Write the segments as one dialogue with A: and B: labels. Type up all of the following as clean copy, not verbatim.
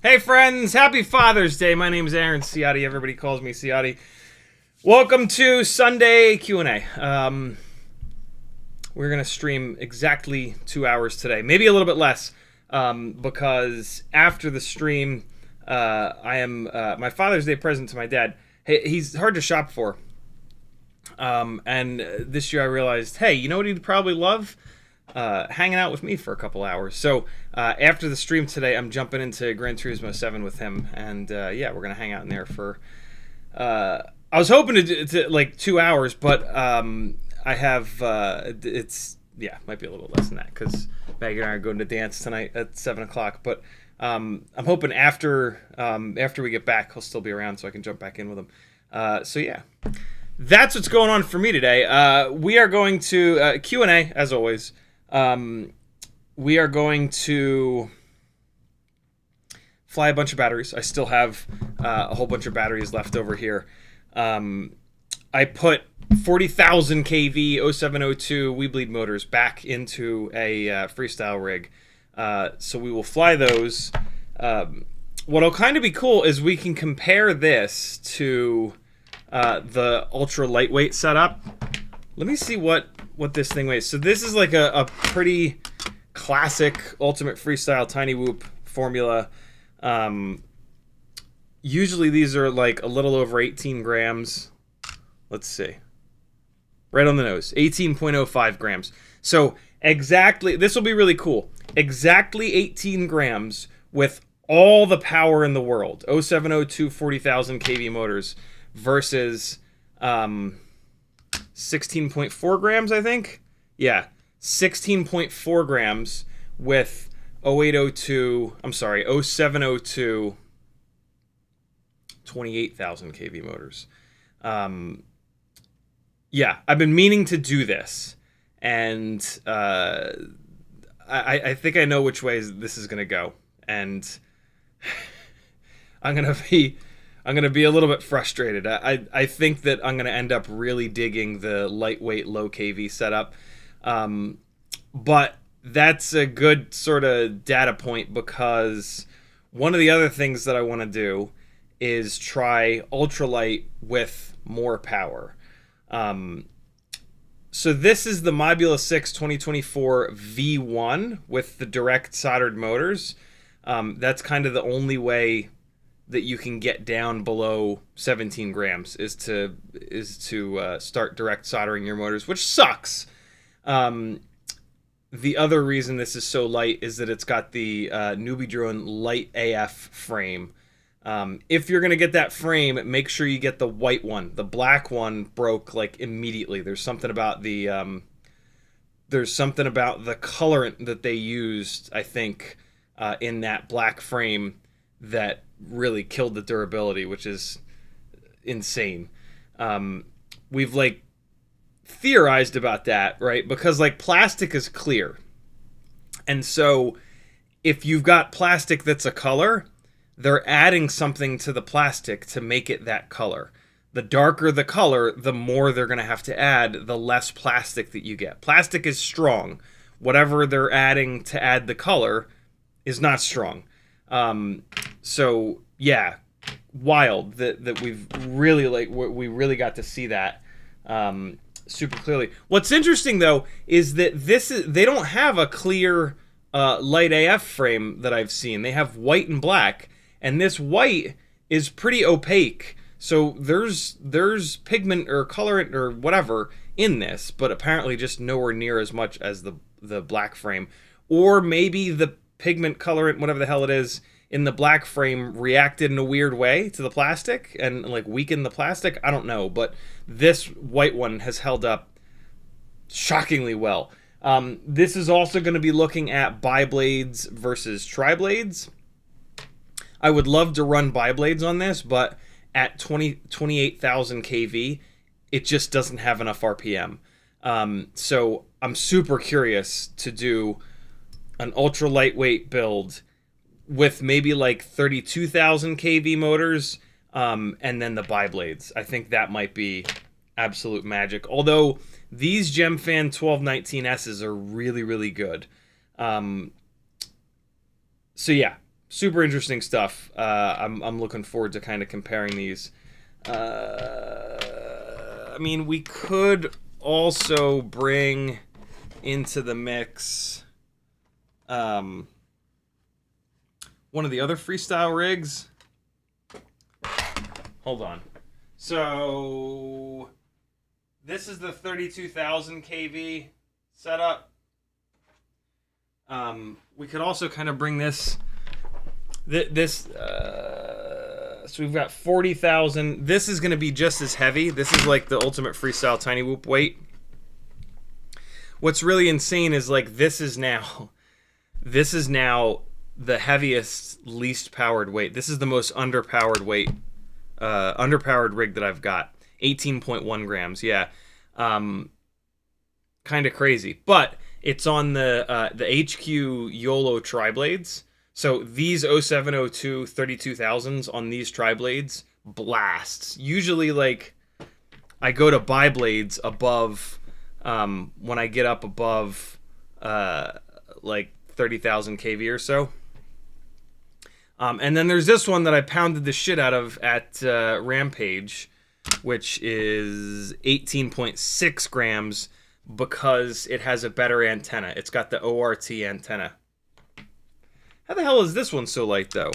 A: Hey friends, happy Father's Day. My name is Aaron Ciotti. Everybody calls me Ciotti. Welcome to Sunday Q&A. We're going to stream exactly 2 hours today. Maybe a little bit less, because after the stream, I am my Father's Day present to my dad. Hey, he's hard to shop for. And this year I realized, hey, you know what he'd probably love? Hanging out with me for a couple hours. So after the stream today, I'm jumping into Gran Turismo 7 with him, and yeah, we're gonna hang out in there for. I was hoping to do like 2 hours, but I have it's might be a little less than that because Maggie and I are going to dance tonight at 7 o'clock. But I'm hoping after we get back, he'll still be around so I can jump back in with him. So yeah. That's what's going on for me today. We are going to Q&A as always. We are going to fly a bunch of batteries. I still have a whole bunch of batteries left over here. I put 40,000 kV 0702 We Bleed motors back into a freestyle rig. So we will fly those. What'll kind of be cool is we can compare this to the ultra lightweight setup. Let me see what this thing weighs. So this is like a pretty classic ultimate freestyle tiny whoop formula. Usually these are like a little over 18 grams. Let's see. Right on the nose, 18.05 grams. So exactly, this will be really cool. Exactly 18 grams with all the power in the world. 0702 40,000 kV motors versus 16.4 grams, I think. Yeah, 16.4 grams with 0702 28,000 kV motors. Yeah, I've been meaning to do this, and I think I know which way this is going to go. and I'm gonna be a little bit frustrated. I think that I'm gonna end up really digging the lightweight low KV setup, but that's a good sort of data point, because one of the other things that I want to do is try ultralight with more power. So this is the Mobula 6 2024 V1 with the direct soldered motors. That's kind of the only way that you can get down below 17 grams is to start direct soldering your motors, which sucks. The other reason this is so light is that it's got the NewbieDrone LiteAF frame. If you're gonna get that frame, make sure you get the white one. The black one broke like immediately. There's something about the colorant that they used, I think, in that black frame that really killed the durability, which is insane. We've like theorized about that, right? Because like plastic is clear, and so if you've got plastic that's a color, they're adding something to the plastic to make it that color. The darker the color, the more they're going to have to add, the less plastic that you get. Plastic is strong. Whatever they're adding to add the color is not strong. So yeah, wild that we've really we really got to see that super clearly. What's interesting though is that they don't have a clear LiteAF frame that I've seen. They have white and black, and this white is pretty opaque. So there's pigment or colorant or whatever in this, but apparently just nowhere near as much as the black frame. Or maybe the pigment, colorant, whatever the hell it is, in the black frame reacted in a weird way to the plastic and like weakened the plastic. I don't know, but this white one has held up shockingly well. This is also going to be looking at bi-blades versus tri-blades. I would love to run bi-blades on this, but at 28,000 kV, it just doesn't have enough RPM. So I'm super curious to do an ultra lightweight build with maybe like 32,000 kV motors, and then the bi-blades. I think that might be absolute magic. Although these GemFan 1219S's are really, really good. So yeah, super interesting stuff. I'm looking forward to kind of comparing these. I mean, we could also bring into the mix one of the other freestyle rigs. Hold on. So this is the 32,000 kV setup. We could also kind of bring this. So we've got 40,000. This is going to be just as heavy. This is like the ultimate freestyle tiny whoop weight. What's really insane is like this is now the heaviest, least powered weight. This is the most underpowered weight, underpowered rig that I've got. 18.1 grams. Yeah, kind of crazy. But it's on the HQ YOLO tri-blades. So these 0702 32,000s on these tri-blades blasts. Usually, like, I go to bi-blades above, when I get up above, like 30,000 kV or so. And then there's this one that I pounded the shit out of at Rampage, which is 18.6 grams because it has a better antenna. It's got the ORT antenna. How the hell is this one so light, though?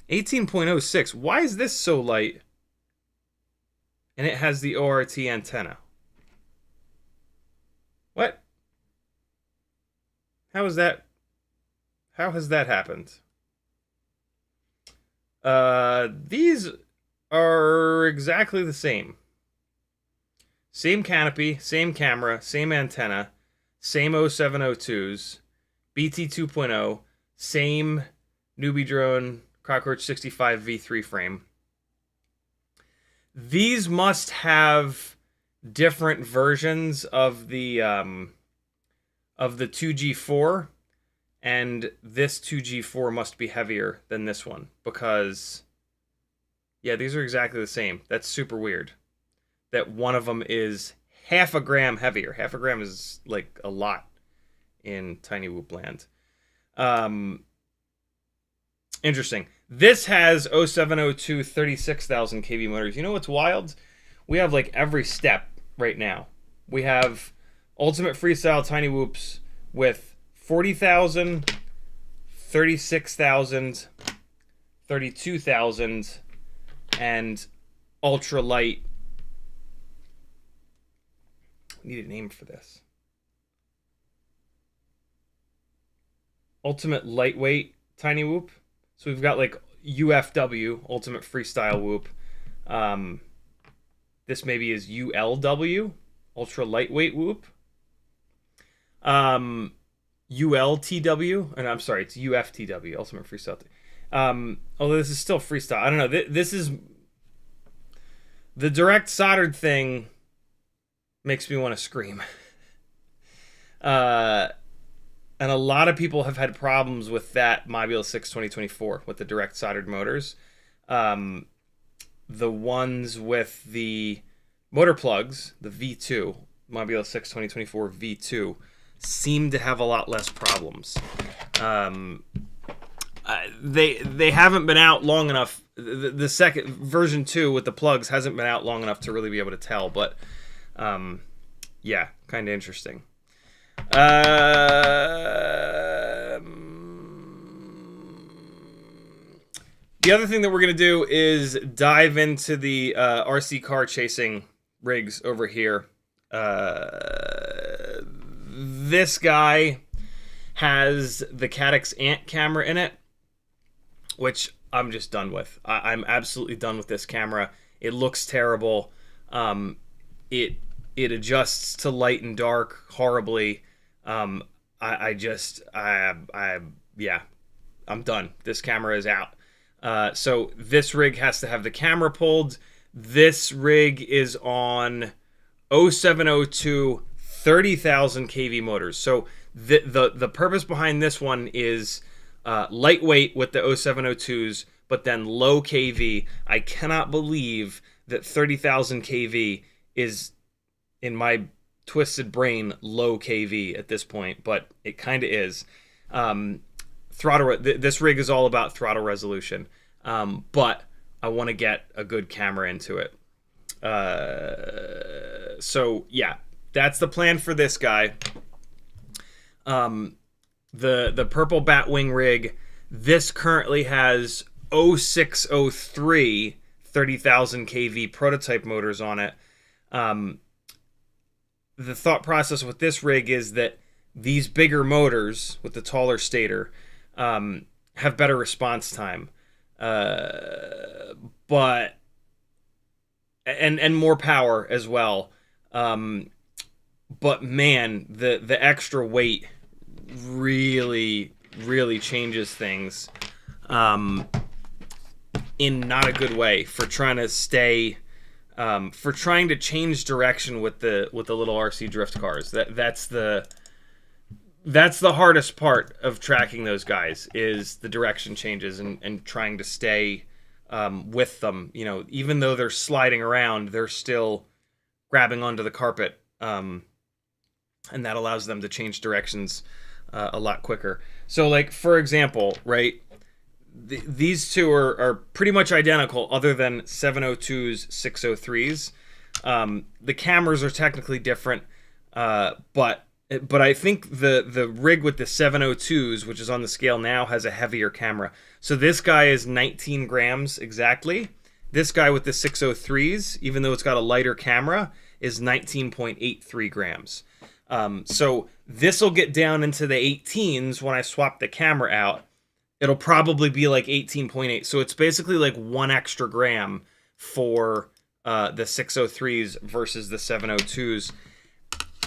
A: 18.06. Why is this so light? And it has the ORT antenna. What? How is that? How has that happened? These are exactly the same. Same canopy, same camera, same antenna, same 0702s, BT 2.0, same NewbieDrone Cockroach 65 V3 frame. These must have different versions of the 2G4. and this 2G4 must be heavier than this one, because, yeah, these are exactly the same. That's super weird. That one of them is half a gram heavier. Half a gram is, like, a lot in Tiny Whoop land. Interesting. This has 0702 36,000 kV motors. You know what's wild? We have, like, every step right now. We have Ultimate Freestyle Tiny Whoops with 40,000, 36,000, 32,000, and ultralight. Need a name for this. Ultimate lightweight Tiny Whoop. So we've got like UFW, Ultimate Freestyle Whoop. This maybe is ULW, Ultra Lightweight Whoop. ULTW, and I'm sorry, it's UFTW, Ultimate Freestyle. Although this is still freestyle. I don't know. This is the direct soldered thing makes me want to scream. And a lot of people have had problems with that Mobula 6 2024 with the direct soldered motors. The ones with the motor plugs, the V2, Mobula 6 2024 V2, seem to have a lot less problems. They haven't been out long enough. The second version 2 with the plugs hasn't been out long enough to really be able to tell, but yeah, kind of interesting. The other thing that we're going to do is dive into the RC car chasing rigs over here. This guy has the Caddx Ant camera in it, which I'm just done with. I'm absolutely done with this camera. It looks terrible. It adjusts to light and dark horribly. Yeah, I'm done. This camera is out. So this rig has to have the camera pulled. This rig is on 0702 30,000 kV motors. So the purpose behind this one is lightweight with the 0702s, but then low kV. I cannot believe that 30,000 kV is, in my twisted brain, low kV at this point, but it kind of is. Throttle. This rig is all about throttle resolution, but I want to get a good camera into it. So yeah, that's the plan for this guy. The purple Batwing rig. This currently has 0603 30,000 kV prototype motors on it. The thought process with this rig is that these bigger motors with the taller stator have better response time, but and more power as well. But man, the extra weight really changes things in not a good way for trying to stay. For trying to change direction with the little RC drift cars. That's the hardest part of tracking those guys, is the direction changes and trying to stay with them. You know, even though they're sliding around, they're still grabbing onto the carpet, and that allows them to change directions a lot quicker. So, like, for example, right, these two are pretty much identical, other than 702s, 603s. The cameras are technically different, but I think the rig with the 702s, which is on the scale now, has a heavier camera. So this guy is 19 grams exactly. This guy with the 603s, even though it's got a lighter camera, is 19.83 grams. So this will get down into the 18s when I swap the camera out. It'll probably be like 18.8. So it's basically like 1 extra gram for the 603s versus the 702s.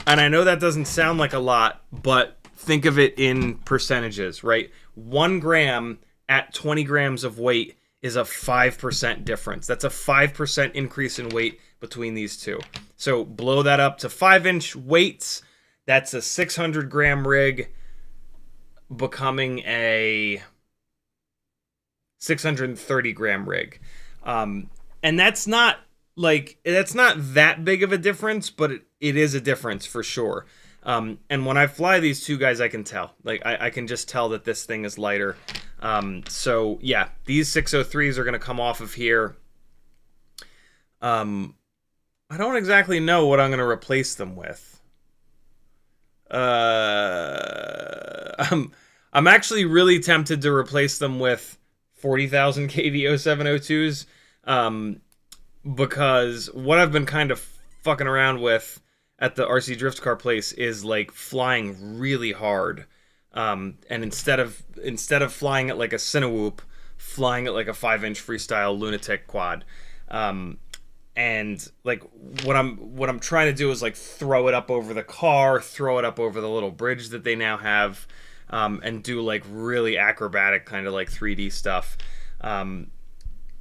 A: And I know that doesn't sound like a lot, but think of it in percentages, right? 1 gram at 20 grams of weight is a 5% difference. That's a 5% increase in weight between these two. So blow that up to 5-inch weights. That's a 600 gram rig. becoming a 630 gram rig. And that's not that big of a difference, but it is a difference for sure. And when I fly these two guys, I can tell. Like, I can just tell that this thing is lighter. So, yeah, these 603s are going to come off of here. I don't exactly know what I'm going to replace them with. I'm actually really tempted to replace them with 40,000 kV 0702s. Because what I've been kind of fucking around with at the RC Drift Car place is like flying really hard. And instead of flying it like a Cinewhoop, flying it like a 5-inch freestyle lunatic quad. And like what I'm trying to do is like throw it up over the car, throw it up over the little bridge that they now have, and do like really acrobatic kind of like 3D stuff.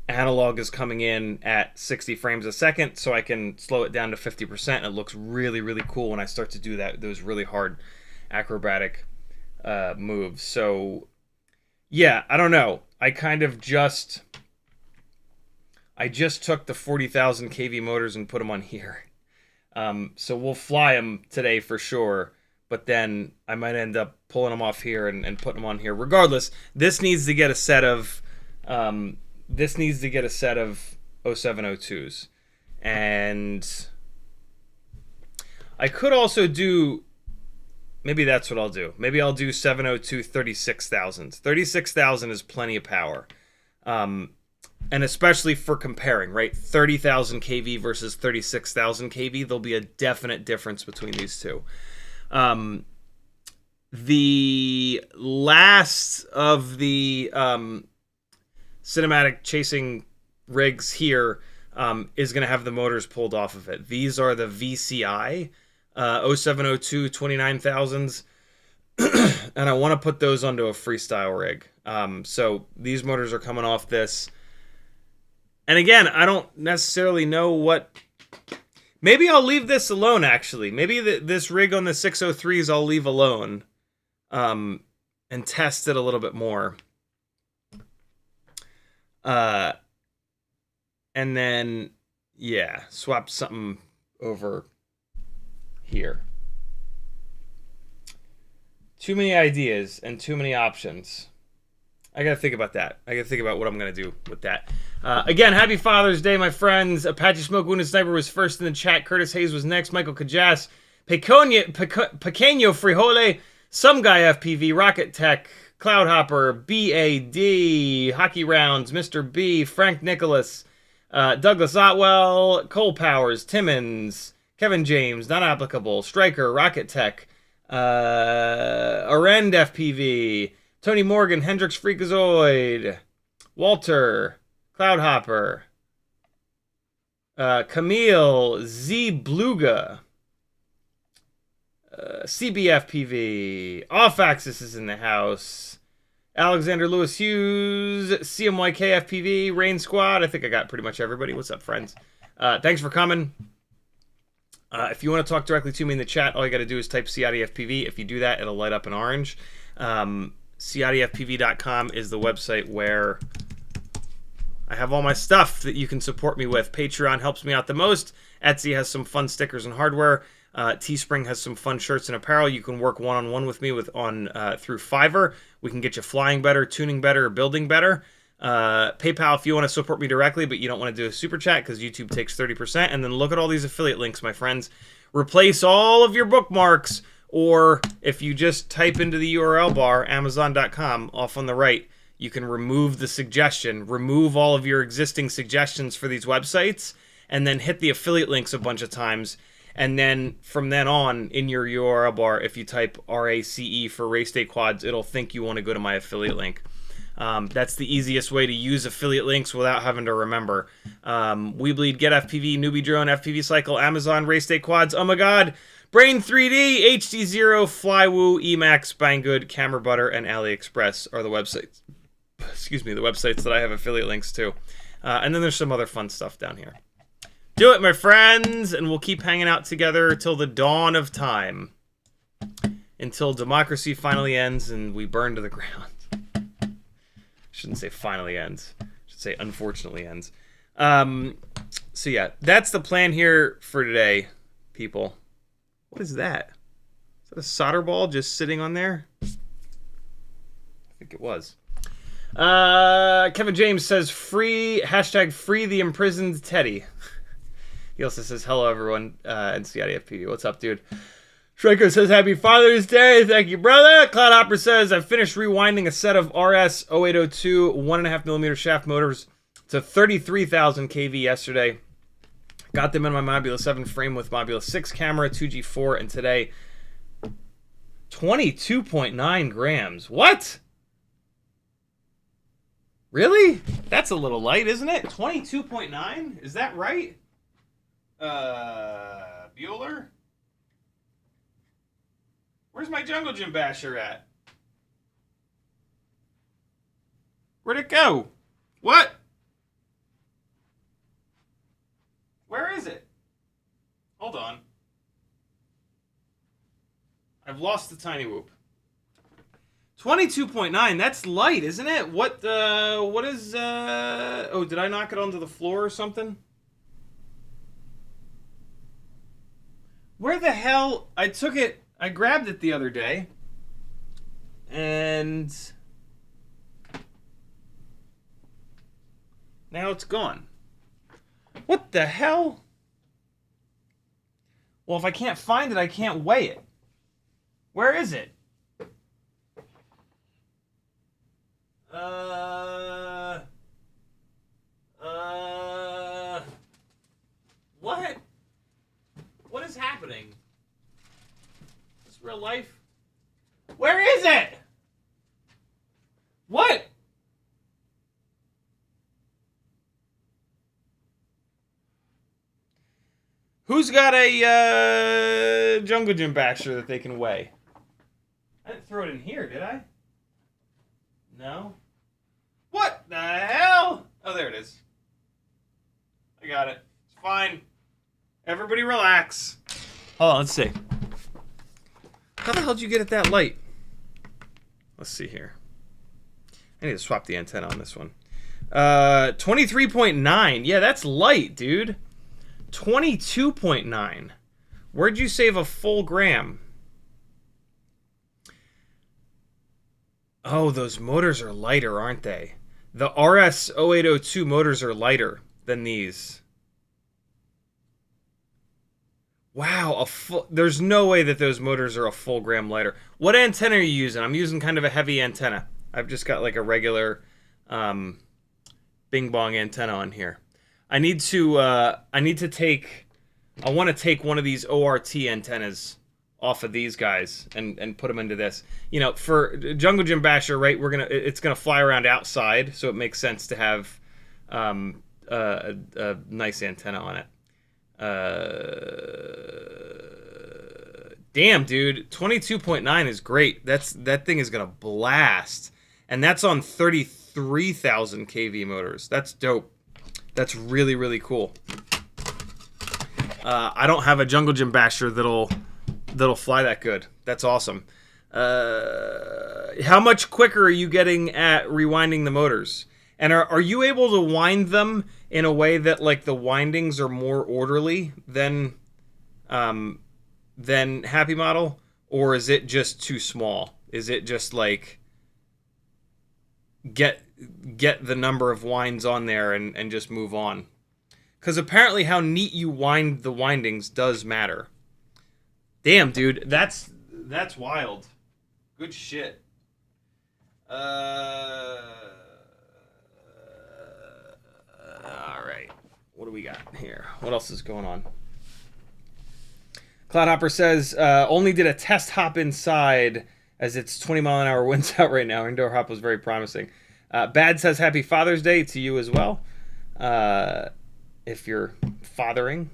A: Analog is coming in at 60 frames a second, so I can slow it down to 50%. And it looks really, really cool when I start to do those really hard acrobatic moves. So yeah, I don't know. I just took the 40,000 kV motors and put them on here. So we'll fly them today for sure, but then I might end up pulling them off here and putting them on here. Regardless, this needs to get a set of 0702s. And I could also do, maybe that's what I'll do. Maybe I'll do 702 36,000. 36,000 is plenty of power. And especially for comparing, right? 30,000 kV versus 36,000 kV, there'll be a definite difference between these two. The last of the cinematic chasing rigs here is going to have the motors pulled off of it. These are the VCI 0702 29,000s, and I want to put those onto a freestyle rig. So these motors are coming off this. And again, I don't necessarily know what... Maybe I'll leave this alone, actually. Maybe this rig on the 603s I'll leave alone, and test it a little bit more. And then, yeah, swap something over here. Too many ideas and too many options. I gotta think about that. I gotta think about what I'm gonna do with that. Again, happy Father's Day, my friends. Apache Smoke Wounded Sniper was first in the chat. Curtis Hayes was next. Michael Kajas, Pequeño Frijole, Some Guy FPV, Rocket Tech, Cloudhopper, BAD, Hockey Rounds, Mr. B, Frank Nicholas, Douglas Otwell, Cole Powers, Timmons, Kevin James, Not Applicable, Striker, Rocket Tech, Arend FPV, Tony Morgan, Hendrix Freakazoid, Walter, Cloudhopper, Camille, Z Bluga, CBFPV, Off Axis is in the house, Alexander Lewis Hughes, CMYK FPV, Rain Squad. I think I got pretty much everybody. What's up, friends? Thanks for coming. If you want to talk directly to me in the chat, all you got to do is type CiottiFPV. If you do that, it'll light up in orange. CiottiFPV.com is the website where I have all my stuff that you can support me with. Patreon helps me out the most. Etsy has some fun stickers and hardware. Teespring has some fun shirts and apparel. You can work one-on-one with me through Fiverr. We can get you flying better, tuning better, building better. PayPal if you want to support me directly, but you don't want to do a super chat because YouTube takes 30%. And then look at all these affiliate links, my friends. Replace all of your bookmarks. Or if you just type into the URL bar, Amazon.com, off on the right, you can remove the suggestion, remove all of your existing suggestions for these websites, and then hit the affiliate links a bunch of times. And then from then on, in your URL bar, if you type RACE for Race Day Quads, it'll think you want to go to my affiliate link. That's the easiest way to use affiliate links without having to remember. Weebleed, Get FPV, Newbie Drone, FPV Cycle, Amazon, Race Day Quads, oh my god, Brain 3D, HDZero, Flywoo, Emacs, Banggood, Camera Butter, and AliExpress are the websites. Excuse me, the websites that I have affiliate links to. And then there's some other fun stuff down here. Do it, my friends, and we'll keep hanging out together till the dawn of time. until democracy finally ends and we burn to the ground. Shouldn't say finally ends. Should say unfortunately ends. So yeah, that's the plan here for today, people. What is that? Is that a solder ball just sitting on there? I think it was. Kevin James says free the imprisoned Teddy. He also says hello everyone and CiottiFPV. What's up, dude? Striker says happy Father's Day. Thank you, brother. Cloudhopper says I finished rewinding a set of RS 0802 1.5mm shaft motors to 33,000 kV yesterday. Got them in my Mobula 7 frame with Mobula 6 camera, 2G4, and today 22.9 grams. What? Really? That's a little light, isn't it? 22.9? Is that right? Bueller? Where's my Jungle Gym Basher at? Where'd it go? What? Where is it? Hold on. I've lost the tiny whoop. 22.9, that's light, isn't it? What is, oh, did I knock it onto the floor or something? Where the hell, I grabbed it the other day, and now it's gone. What the hell? Well, if I can't find it, I can't weigh it. Where is it? What? What is happening? Is this real life? Where is it? What? Who's got a Jungle Gym Basher that they can weigh? I didn't throw it in here, did I? No? What the hell? Oh, there it is. I got it. It's fine. Everybody relax. Hold on, let's see. How the hell did you get it that light? Let's see here. I need to swap the antenna on this one. 23.9. Yeah, that's light, dude. 22.9. Where'd you save a full gram? Oh, those motors are lighter, aren't they? The RS 0802 motors are lighter than these. Wow, there's no way that those motors are a full gram lighter. What antenna are you using? I'm using kind of a heavy antenna. I've just got like a regular bing bong antenna on here. I want to take one of these ORT antennas off of these guys and put them into this. You know, for Jungle Gym Basher, right, it's gonna fly around outside, so it makes sense to have a nice antenna on it. Damn, dude, 22.9 is great. That thing is gonna blast, and that's on 33,000 kV motors. That's dope. That's really, really cool. I don't have a Jungle Gym Basher that'll fly that good. That's awesome. How much quicker are you getting at rewinding the motors? And are you able to wind them in a way that like the windings are more orderly than Happy Model, or is it just too small? Is it just like get the number of winds on there and just move on? Because apparently how neat you wind the windings does matter. Damn, dude, that's wild. Good shit. Alright. What do we got here? What else is going on? Cloudhopper says, only did a test hop inside as it's 20-mile-an-hour winds out right now. Indoor hop was very promising. Bad says, happy Father's Day to you as well. If you're fathering.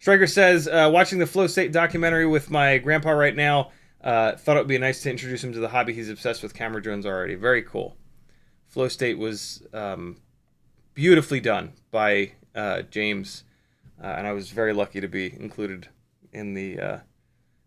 A: Striker says, watching the Flowstate documentary with my grandpa right now. Thought it would be nice to introduce him to the hobby. He's obsessed with camera drones already. Very cool. Flowstate was beautifully done by James, and I was very lucky to be included in the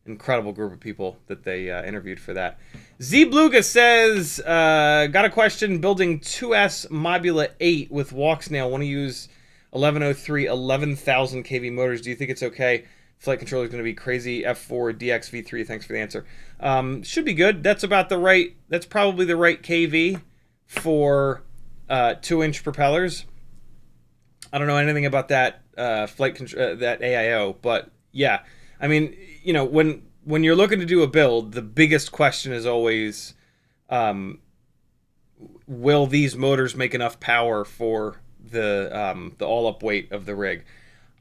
A: incredible group of people that they interviewed for that. Z Bluga says, got a question. Building 2S Mobula 8 with Walksnail. Want to use 1103 11,000 kV motors. Do you think it's okay? Flight controller is going to be crazy. F4 DXV3. Thanks for the answer. Should be good. That's about the right. That's probably the right kV for 2-inch propellers. I don't know anything about that that AIO, but yeah. I mean, you know, when you're looking to do a build, the biggest question is always, will these motors make enough power for the all-up weight of the rig?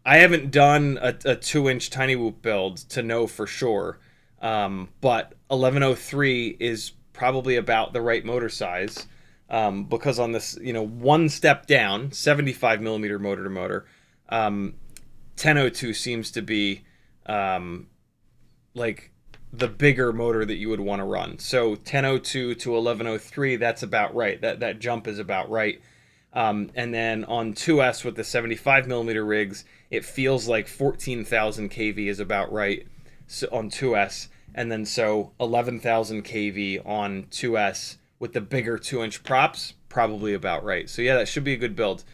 A: I haven't done a 2-inch tiny whoop build to know for sure, but 1103 is probably about the right motor size, because on this, you know, one step down, 75 millimeter motor to motor, 1002 seems to be like the bigger motor that you would want to run. So 1002 to 1103, that's about right. That jump is about right. And then on 2S with the 75 millimeter rigs, it feels like 14,000 kV is about right on 2S. And then so 11,000 kV on 2S with the bigger 2-inch props, probably about right. So yeah, that should be a good build.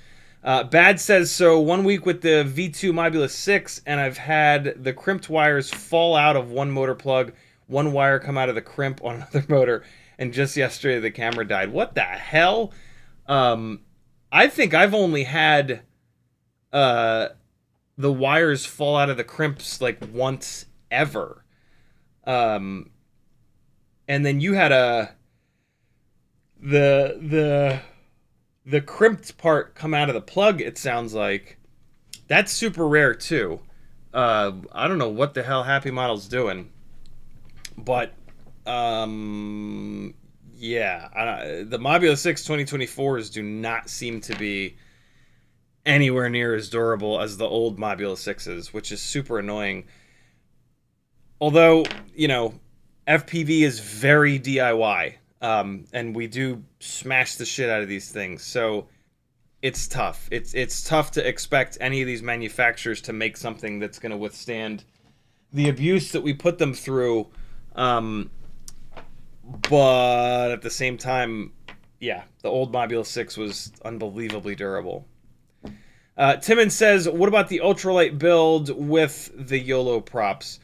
A: Bad says, so 1 week with the V2 Mobula 6, and I've had the crimped wires fall out of one motor plug, one wire come out of the crimp on another motor, and just yesterday the camera died. What the hell? I think I've only had the wires fall out of the crimps like once ever. And then you had the crimped part come out of the plug, it sounds like. That's super rare too. I don't know what the hell Happy Model's doing, but yeah, the Mobula 6 2024s do not seem to be anywhere near as durable as the old Mobula 6s, which is super annoying. Although, you know, FPV is very DIY. And we do smash the shit out of these things, so it's tough. It's tough to expect any of these manufacturers to make something that's going to withstand the abuse that we put them through. But at the same time, yeah, the old Mobula 6 was unbelievably durable. Timon says, what about the ultralight build with the YOLO props?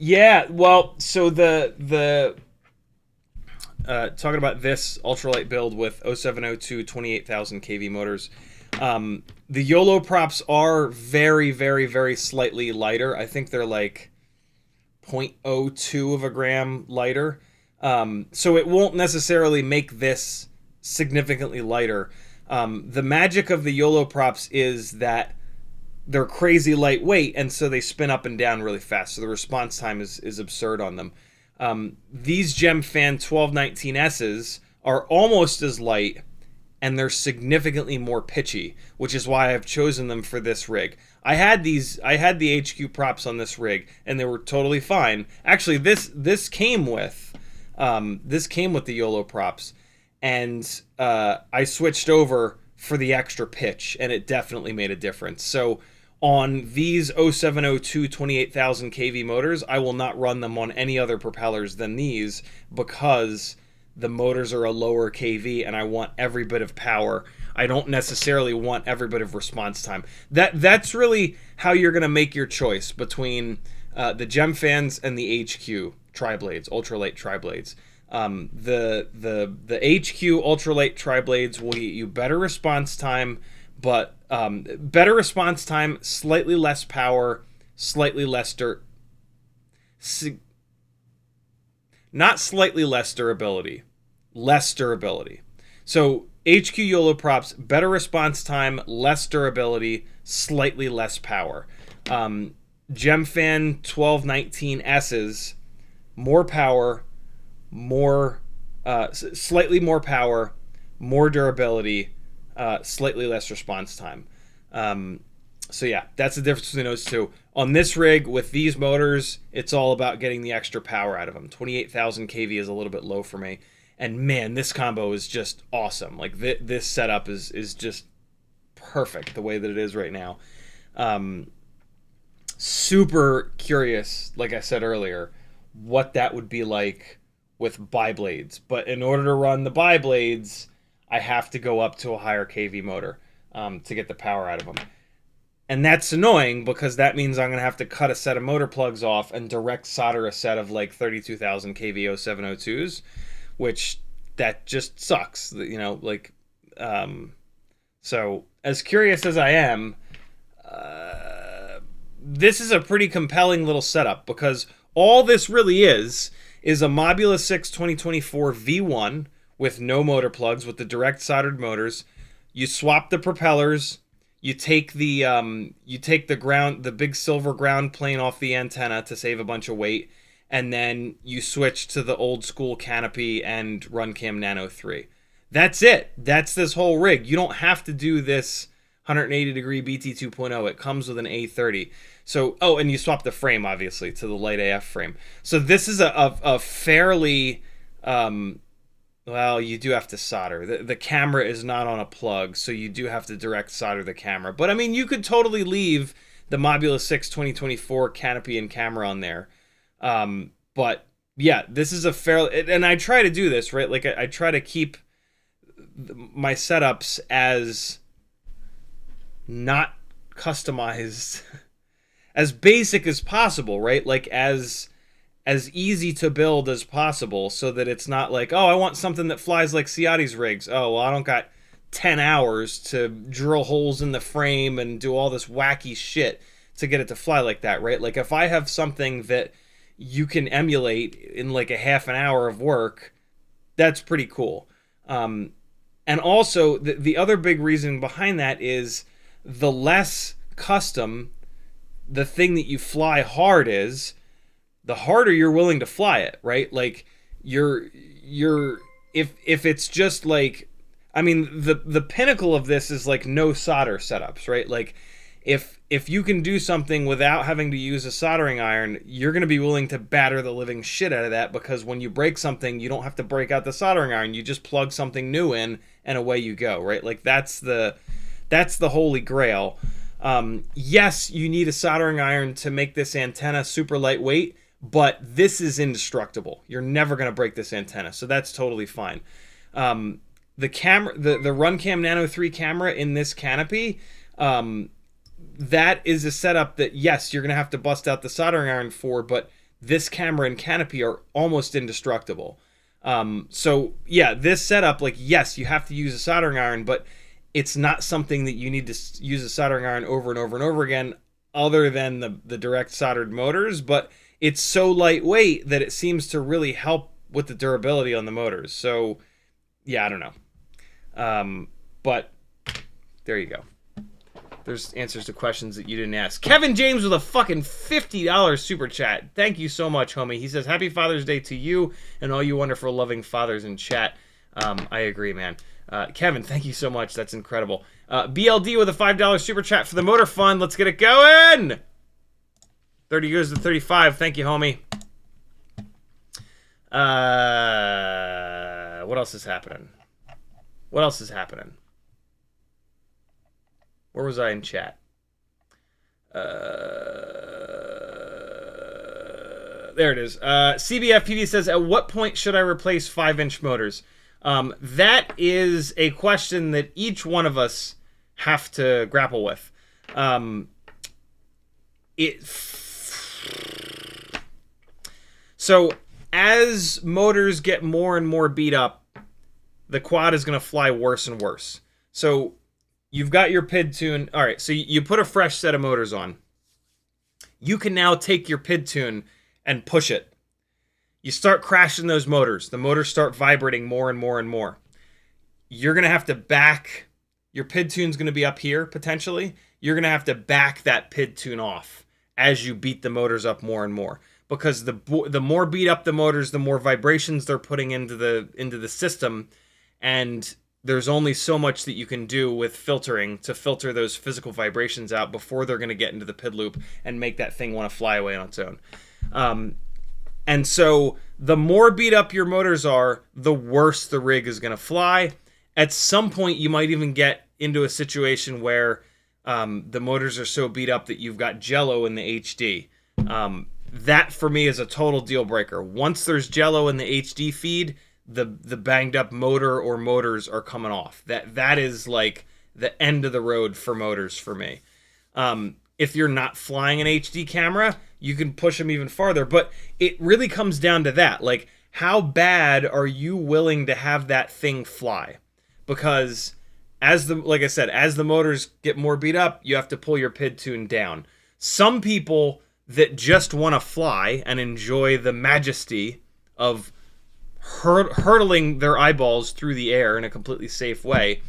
A: Yeah, well, so the talking about this ultralight build with 0702 28,000 kV motors, the YOLO props are very, very, very slightly lighter. I think they're like 0.02 of a gram lighter. So it won't necessarily make this significantly lighter. The magic of the YOLO props is that they're crazy lightweight, and so they spin up and down really fast. So the response time is absurd on them. These Gemfan 1219Ss are almost as light, and they're significantly more pitchy, which is why I've chosen them for this rig. I had the HQ props on this rig, and they were totally fine. Actually, this came with the YOLO props, and I switched over for the extra pitch, and it definitely made a difference. So on these 0702 28,000 kV motors, I will not run them on any other propellers than these, because the motors are a lower kV and I want every bit of power. I don't necessarily want every bit of response time. That's really how you're going to make your choice between the Gemfans and the HQ tri-blades, ultralight tri-blades. The HQ ultralight tri-blades will get you better response time, but better response time, slightly less power, slightly less not slightly less durability, less durability. So HQ YOLO props, better response time, less durability, slightly less power. Gemfan 1219S's, more power, slightly more power, more durability, slightly less response time. So yeah, that's the difference between those two. On this rig with these motors, it's all about getting the extra power out of them. 28,000 kV is a little bit low for me, and man, this combo is just awesome. Like this setup is just perfect the way that it is right now. super curious, like I said earlier, what that would be like with bi-blades. But in order to run the bi-blades, I have to go up to a higher kV motor to get the power out of them. And that's annoying because that means I'm going to have to cut a set of motor plugs off and direct solder a set of like 32,000 kV 0702s, which that just sucks, you know, like, so as curious as I am, this is a pretty compelling little setup because all this really is a Mobula 6 2024 V1 with no motor plugs, with the direct soldered motors. You swap the propellers. You take the the big silver ground plane off the antenna to save a bunch of weight, and then you switch to the old school canopy and RunCam Nano 3. That's it. That's this whole rig. You don't have to do this 180 degree BT 2.0. It comes with an A30. So, oh, and you swap the frame obviously to the LiteAF frame. So this is a fairly well, you do have to solder. The camera is not on a plug, so you do have to direct solder the camera. But I mean, you could totally leave the Mobula 6 2024 canopy and camera on there. But yeah, this is a fair, and I try to do this, right? Like I try to keep my setups as not customized, as basic as possible, right? Like as easy to build as possible, so that it's not like, oh, I want something that flies like Ciotti's rigs. Oh, well, I don't got 10 hours to drill holes in the frame and do all this wacky shit to get it to fly like that, right? Like if I have something that you can emulate in like a half an hour of work, that's pretty cool. And also the other big reason behind that is the less custom the thing that you fly hard is, the harder you're willing to fly it, right? Like if it's just like, I mean, the pinnacle of this is like no solder setups, right? Like if you can do something without having to use a soldering iron, you're going to be willing to batter the living shit out of that, because when you break something, you don't have to break out the soldering iron. You just plug something new in and away you go, right? Like that's the holy grail. Yes, you need a soldering iron to make this antenna super lightweight, but this is indestructible. You're never going to break this antenna, so that's totally fine. The camera, the RunCam Nano 3 camera in this canopy, that is a setup that, yes, you're going to have to bust out the soldering iron for, but this camera and canopy are almost indestructible. So, yeah, this setup, like, yes, you have to use a soldering iron, but it's not something that you need to use a soldering iron over and over and over again, other than the direct soldered motors, but it's so lightweight that it seems to really help with the durability on the motors. So, yeah, I don't know. But there you go. There's answers to questions that you didn't ask. Kevin James with a fucking $50 super chat. Thank you so much, homie. He says, Happy Father's Day to you and all you wonderful, loving fathers in chat. I agree, man. Kevin, thank you so much. That's incredible. BLD with a $5 super chat for the motor fund. Let's get it going. 30 years to 35. Thank you, homie. What else is happening? What else is happening? Where was I in chat? There it is. CBFPV says, at what point should I replace 5-inch motors? That is a question that each one of us have to grapple with. So as motors get more and more beat up, the quad is going to fly worse and worse. So you've got your PID tune. All right, so you put a fresh set of motors on. You can now take your PID tune and push it. You start crashing those motors. The motors start vibrating more and more and more. You're going to have to back. Your PID tune's going to be up here, potentially. You're going to have to back that PID tune off as you beat the motors up more and more. Because the more beat up the motors, the more vibrations they're putting into the system. And there's only so much that you can do with filtering to filter those physical vibrations out before they're going to get into the PID loop and make that thing want to fly away on its own. And so the more beat up your motors are, the worse the rig is going to fly. At some point, you might even get into a situation where the motors are so beat up that you've got jello in the HD. That for me is a total deal breaker. Once there's jello in the HD feed, the banged up motor or motors are coming off. That is like the end of the road for motors for me. If you're not flying an HD camera, you can push them even farther, but it really comes down to that. Like, how bad are you willing to have that thing fly? Because like I said, as the motors get more beat up, you have to pull your PID tune down. Some people that just want to fly and enjoy the majesty of hurtling their eyeballs through the air in a completely safe way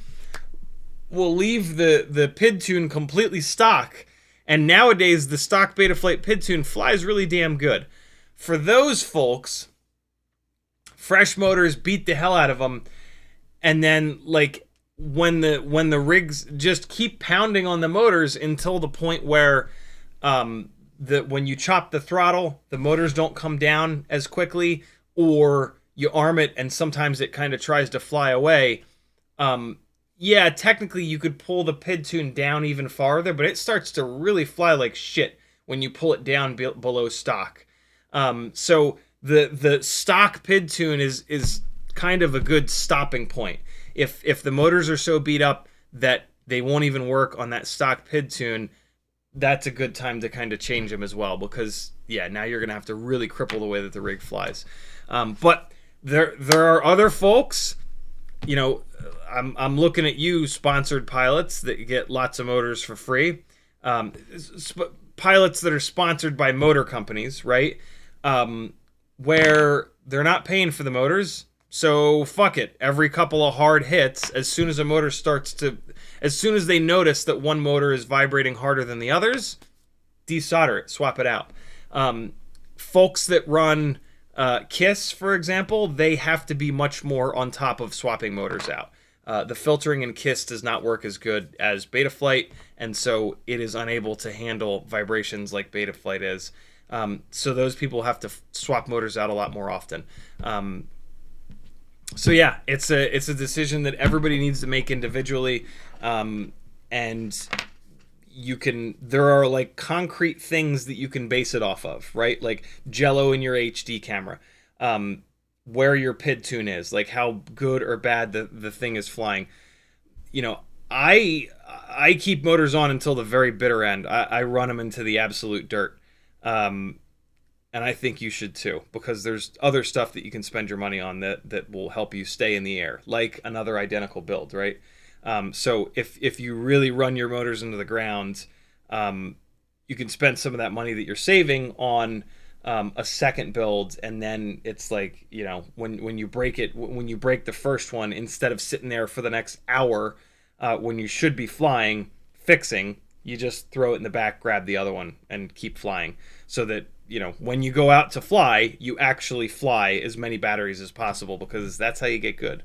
A: will leave the PID tune completely stock. And nowadays, the stock Betaflight PID tune flies really damn good. For those folks, fresh motors beat the hell out of them, and then like when the rigs just keep pounding on the motors until the point where when you chop the throttle, the motors don't come down as quickly, or you arm it and sometimes it kind of tries to fly away. Yeah, technically you could pull the PID tune down even farther, but it starts to really fly like shit when you pull it down below stock. So the stock PID tune is kind of a good stopping point. If the motors are so beat up that they won't even work on that stock PID tune, that's a good time to kind of change them as well, because yeah, now you're gonna have to really cripple the way that the rig flies. But there are other folks, you know, I'm looking at you, sponsored pilots that get lots of motors for free, pilots that are sponsored by motor companies, right? Where they're not paying for the motors. So fuck it. Every couple of hard hits, as soon as a motor as soon as they notice that one motor is vibrating harder than the others, desolder it, swap it out. Folks that run KISS, for example, they have to be much more on top of swapping motors out. The filtering in KISS does not work as good as Betaflight, and so it is unable to handle vibrations like Betaflight is. So those people have to swap motors out a lot more often. So yeah, it's a decision that everybody needs to make individually, and there are like concrete things that you can base it off of, right? Like jello in your HD camera, where your PID tune is, like how good or bad the thing is flying. You know, I keep motors on until the very bitter end. I run them into the absolute dirt. And I think you should too, because there's other stuff that you can spend your money on that will help you stay in the air, like another identical build, right? So if you really run your motors into the ground, you can spend some of that money that you're saving on a second build, and then it's like, you know, when you break the first one, instead of sitting there for the next hour when you should be flying, fixing, you just throw it in the back, grab the other one, and keep flying, so that, you know, when you go out to fly, you actually fly as many batteries as possible, because that's how you get good.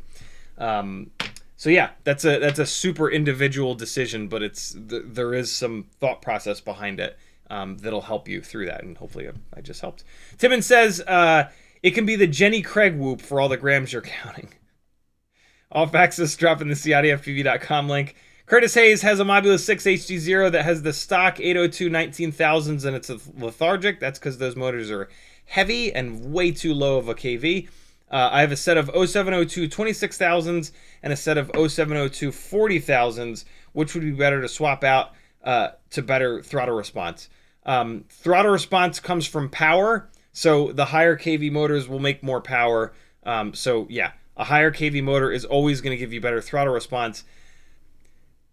A: So yeah, that's a super individual decision, but there is some thought process behind it that'll help you through that, and hopefully I just helped. Timon says it can be the Jenny Craig whoop for all the grams you're counting. Off access, drop in the CiottiFPV.com link. Curtis Hayes has a Mobula 6 HDZero that has the stock 802 19,000s, and it's a lethargic. That's because those motors are heavy and way too low of a KV. I have a set of 0702 26,000s and a set of 0702 40,000s, which would be better to swap out to better throttle response. Throttle response comes from power, so the higher KV motors will make more power. So yeah, a higher KV motor is always going to give you better throttle response.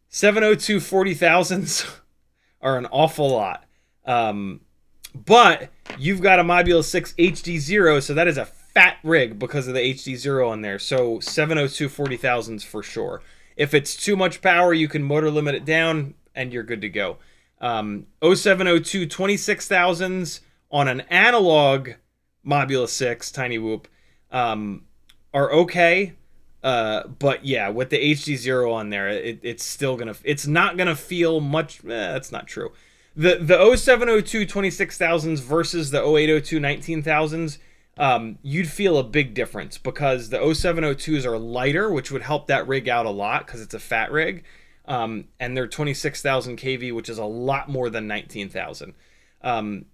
A: 702 40,000s are an awful lot. But you've got a Mobula 6 HDZero, so that is a fat rig because of the HDZero on there. So 702 40,000s for sure. If it's too much power, you can motor limit it down and you're good to go. 0702 26,000s on an analog Mobula 6 Tiny Whoop are okay. But yeah, with the HDZero on there, it's not gonna feel much. That's not true. The 0702 26,000s versus the 0802 19,000s, you'd feel a big difference, because the 0702s are lighter, which would help that rig out a lot because it's a fat rig. and they're 26,000 kV, which is a lot more than 19,000.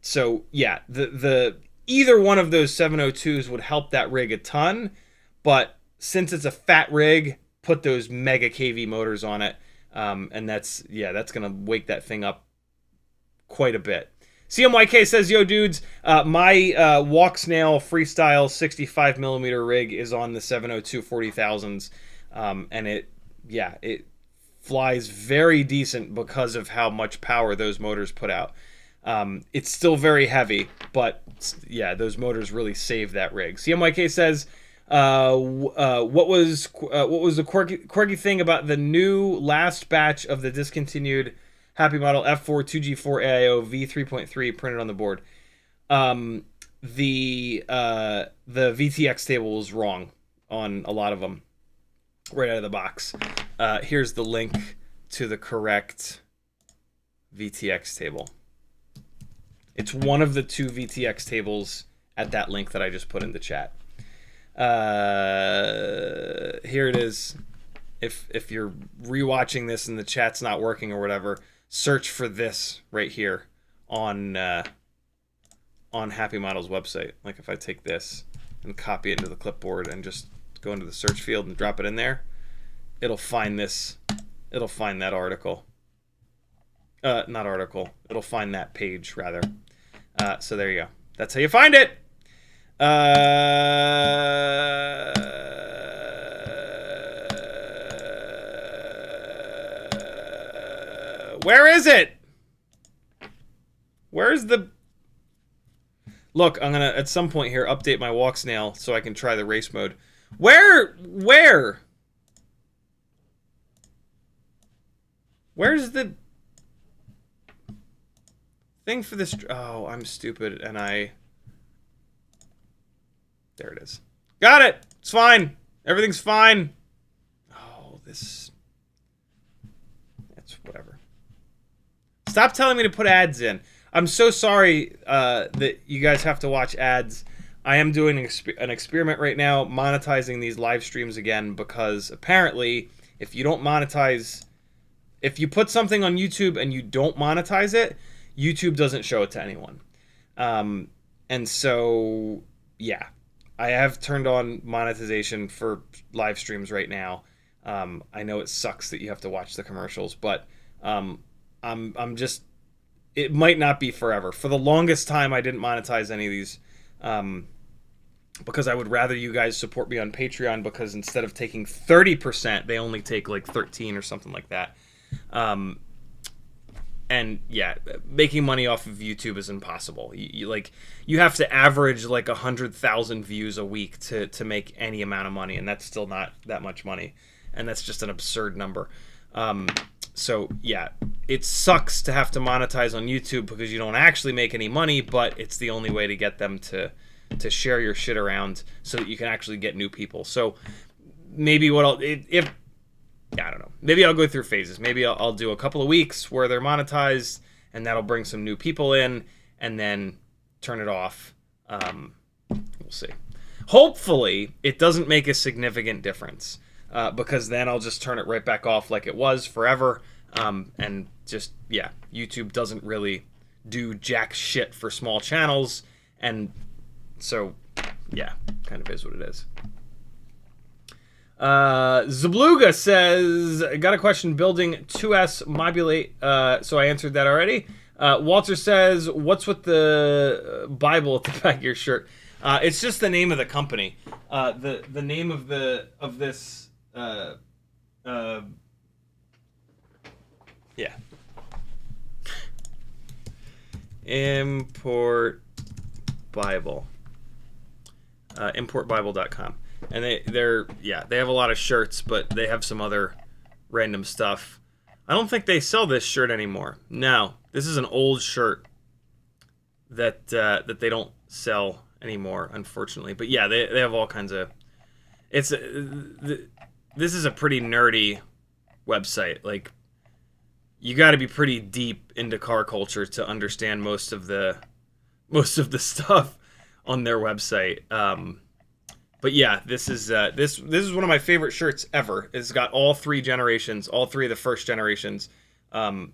A: So yeah, the either one of those 702s would help that rig a ton, but since it's a fat rig, put those mega kV motors on it, and that's gonna wake that thing up quite a bit. CMYK says, yo dudes, my Walksnail Freestyle 65mm rig is on the 702 40,000s, and it flies very decent because of how much power those motors put out. It's still very heavy, but yeah, those motors really save that rig. CMYK says, what was the quirky thing about the new last batch of the discontinued Happy Model F4 2G4 AIO V3.3 printed on the board? The VTX table was wrong on a lot of them right out of the box. Here's the link to the correct VTX table. It's one of the two VTX tables at that link that I just put in the chat. Here it is. If you're rewatching this and the chat's not working or whatever, search for this right here on Happy Model's website. Like if I take this and copy it into the clipboard and just go into the search field and drop it in there, it'll find this. It'll find that article. Not article. It'll find that page rather. So there you go. That's how you find it. Where is it? Where's the... Look, I'm gonna at some point here update my Walksnail so I can try the race mode. Where? Where's the thing for this? Oh, I'm stupid, and I... There it is. Got it! It's fine. Everything's fine. Oh, this... That's whatever. Stop telling me to put ads in. I'm so sorry that you guys have to watch ads. I am doing an experiment right now, monetizing these live streams again, because apparently, if you don't monetize... If you put something on YouTube and you don't monetize it, YouTube doesn't show it to anyone. And so, yeah. I have turned on monetization for live streams right now. I know it sucks that you have to watch the commercials, but I'm just... It might not be forever. For the longest time, I didn't monetize any of these because I would rather you guys support me on Patreon, because instead of taking 30%, they only take like 13 or something like that. And yeah, making money off of YouTube is impossible. You have to average like 100,000 views a week to make any amount of money, and that's still not that much money, and that's just an absurd number. So yeah, it sucks to have to monetize on YouTube because you don't actually make any money, but it's the only way to get them to share your shit around so that you can actually get new people. So maybe what I don't know. Maybe I'll go through phases. Maybe I'll do a couple of weeks where they're monetized, and that'll bring some new people in, and then turn it off. We'll see. Hopefully, it doesn't make a significant difference, because then I'll just turn it right back off like it was forever. And just, yeah, YouTube doesn't really do jack shit for small channels, and so, yeah, kind of is what it is. Zabluga says, got a question building 2S Mobula. So I answered that already. Walter says, what's with the Bible at the back of your shirt? It's just the name of the company. The name of this yeah. Import Bible. Importbible.com. And they have a lot of shirts, but they have some other random stuff. I don't think they sell this shirt anymore. No, this is an old shirt that they don't sell anymore, unfortunately. But yeah, they have all kinds of... This is a pretty nerdy website. Like, you got to be pretty deep into car culture to understand most of the stuff on their website. But yeah, this is one of my favorite shirts ever. It's got all three generations, all three of the first generations. NA,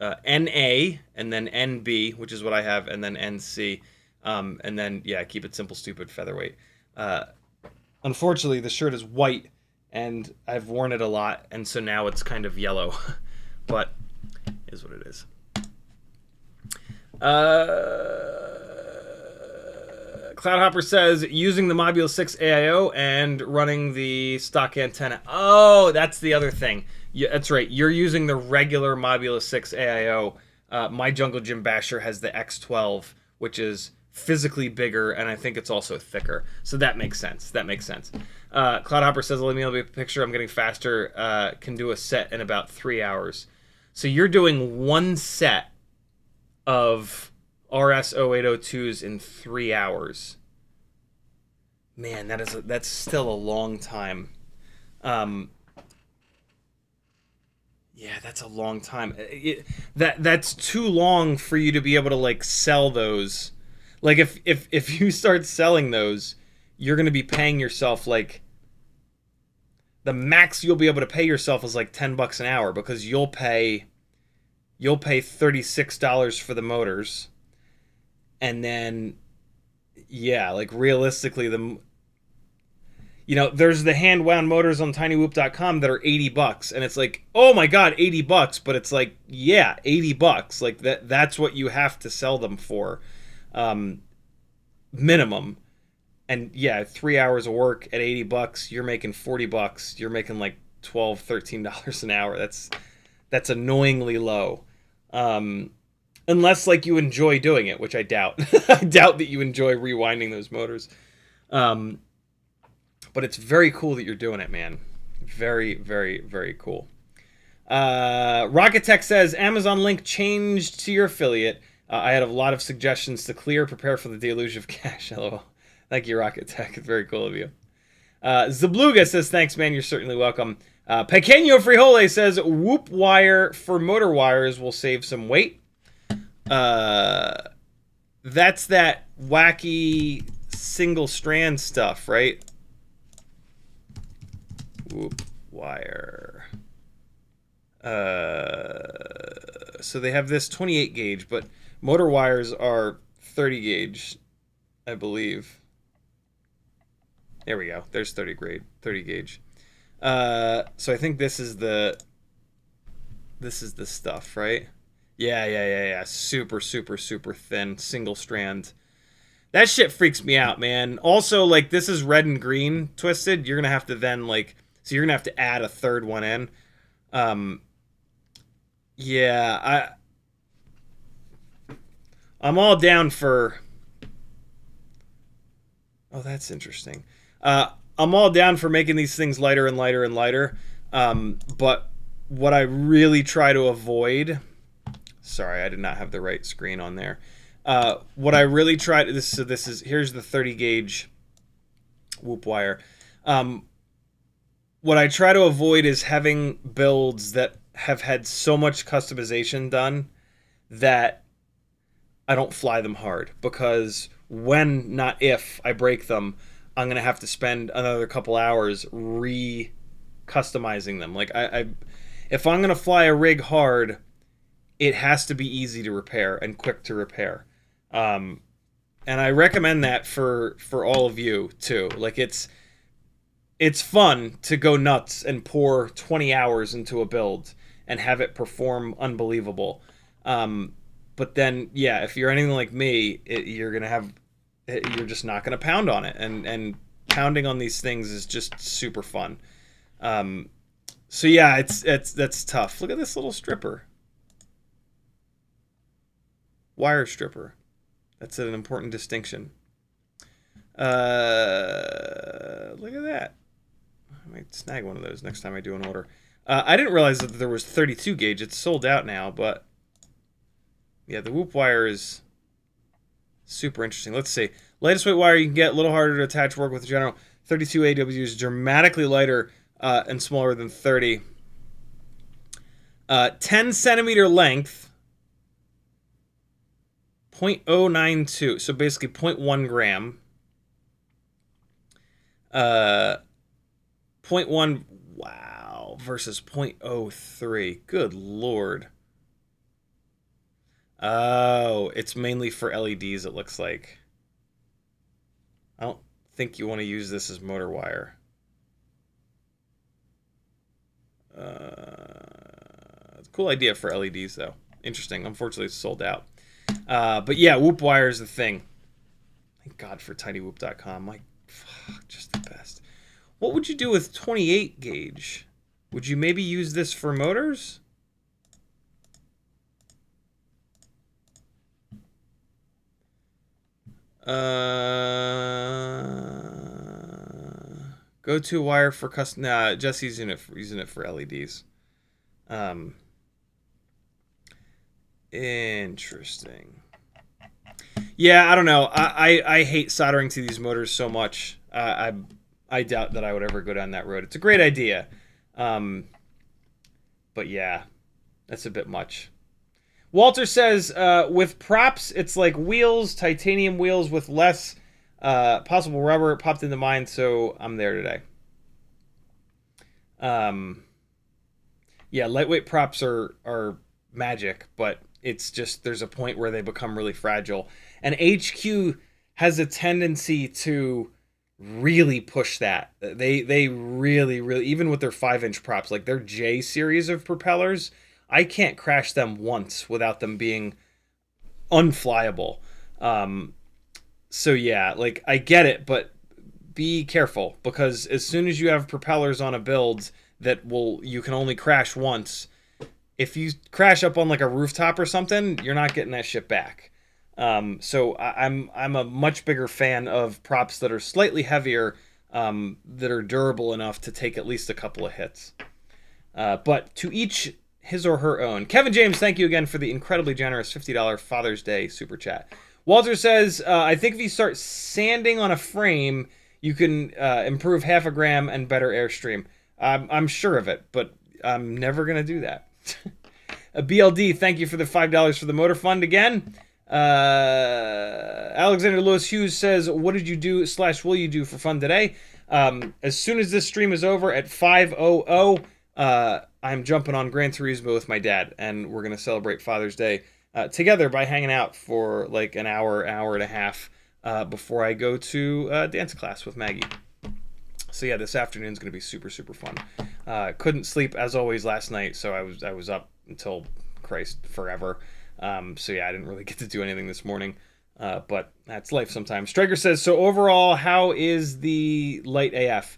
A: and then NB, which is what I have, and then NC. And then, yeah, keep it simple, stupid, featherweight. Unfortunately, the shirt is white, and I've worn it a lot, and so now it's kind of yellow. But it is what it is. Cloudhopper says, using the Mobula 6 AIO and running the stock antenna. Oh, that's the other thing. Yeah, that's right. You're using the regular Mobula 6 AIO. My Jungle Gym Basher has the X12, which is physically bigger, and I think it's also thicker. So that makes sense. That makes sense. Cloudhopper says, let me know a picture. I'm getting faster. Can do a set in about 3 hours. So you're doing one set of RS-0802s in 3 hours. Man, that's still a long time. Yeah, that's a long time. That's too long for you to be able to like sell those. Like if you start selling those, you're going to be paying yourself like the max you'll be able to pay yourself is like $10 an hour, because you'll pay $36 for the motors. And then, yeah, like realistically, there's the hand-wound motors on tinywhoop.com that are $80, and it's like, oh my god, $80, but it's like, yeah, $80, like that's what you have to sell them for, minimum. And yeah, 3 hours of work at $80, you're making $40. You're making like $12, $13 an hour. That's annoyingly low. Unless like you enjoy doing it, which I doubt. I doubt that you enjoy rewinding those motors. But it's very cool that you're doing it, man. Very, very, very cool. Rocket Tech says, Amazon link changed to your affiliate. I had a lot of suggestions to clear. Prepare for the deluge of cash. LOL. Thank you, Rocket Tech. It's very cool of you. Zabluga says, thanks, man. You're certainly welcome. Pequeño Frijole says, whoop wire for motor wires will save some weight. That's that wacky single strand stuff, right? Whoop wire. So they have this 28 gauge, but motor wires are 30 gauge, I believe. There we go. There's 30 gauge. So I think this is the stuff, right? Yeah. Super, super, super thin, single strand. That shit freaks me out, man. Also, like, this is red and green twisted. You're gonna have to then, like, so you're gonna have to add a third one in. Yeah, I'm all down for... Oh, that's interesting. I'm all down for making these things lighter and lighter and lighter. But what I really try to avoid... Sorry, I did not have the right screen on there. What I really try to... Here's the 30 gauge whoop wire. What I try to avoid is having builds that have had so much customization done that I don't fly them hard, because when, not if, I break them, I'm going to have to spend another couple hours re-customizing them. Like, if I'm going to fly a rig hard, it has to be easy to repair and quick to repair. And I recommend that for all of you, too. Like, it's fun to go nuts and pour 20 hours into a build and have it perform unbelievable. But then, yeah, if you're anything like me, you're just not gonna pound on it, and pounding on these things is just super fun. So yeah, that's tough. Look at this little stripper, wire stripper. That's an important distinction. Look at that. I might snag one of those next time I do an order. I didn't realize that there was 32 gauge. It's sold out now, but yeah, the whoop wire is super interesting. Let's see. Lightest weight wire you can get, a little harder to attach, work with in general. 32 AW is dramatically lighter and smaller than 30. 10 centimeter length, 0.092, so basically 0.1 gram. 0 0.1, wow, versus 0.03. Good lord. Oh, it's mainly for LEDs, it looks like. I don't think you want to use this as motor wire. It's a cool idea for LEDs, though. Interesting. Unfortunately, it's sold out. But yeah, whoop wire is the thing. Thank God for tinywhoop.com. Like, just the best. What would you do with 28 gauge? Would you maybe use this for motors? Go-to wire for custom. Nah, Jesse's using it for LEDs. Interesting. Yeah, I don't know. I hate soldering to these motors so much. I doubt that I would ever go down that road. It's a great idea, but yeah, that's a bit much. Walter says, with props, it's like wheels, titanium wheels with less possible rubber. It popped into mind, so I'm there today. Yeah, lightweight props are magic, but it's just there's a point where they become really fragile. And HQ has a tendency to really push that. They really, even with their 5-inch props, like their J series of propellers, I can't crash them once without them being unflyable. So yeah, like I get it, but be careful, because as soon as you have propellers on a build that you can only crash once, if you crash up on like a rooftop or something, you're not getting that shit back. So I'm a much bigger fan of props that are slightly heavier, that are durable enough to take at least a couple of hits. But to each his or her own. Kevin James, thank you again for the incredibly generous $50 Father's Day super chat. Walter says, I think if you start sanding on a frame, you can improve 0.5 gram and better airstream. I'm sure of it, but I'm never going to do that. A BLD, thank you for the $5 for the motor fund again. Alexander Lewis Hughes says, what did you do / will you do for fun today? As soon as this stream is over at 5:00, I'm jumping on Gran Turismo with my dad, and we're going to celebrate Father's Day together by hanging out for like an hour and a half before I go to dance class with Maggie. So yeah, this afternoon's going to be super, super fun. Couldn't sleep as always last night, so I was up until forever. So yeah, I didn't really get to do anything this morning, but that's life sometimes. Straker says, so overall, how is the LiteAF?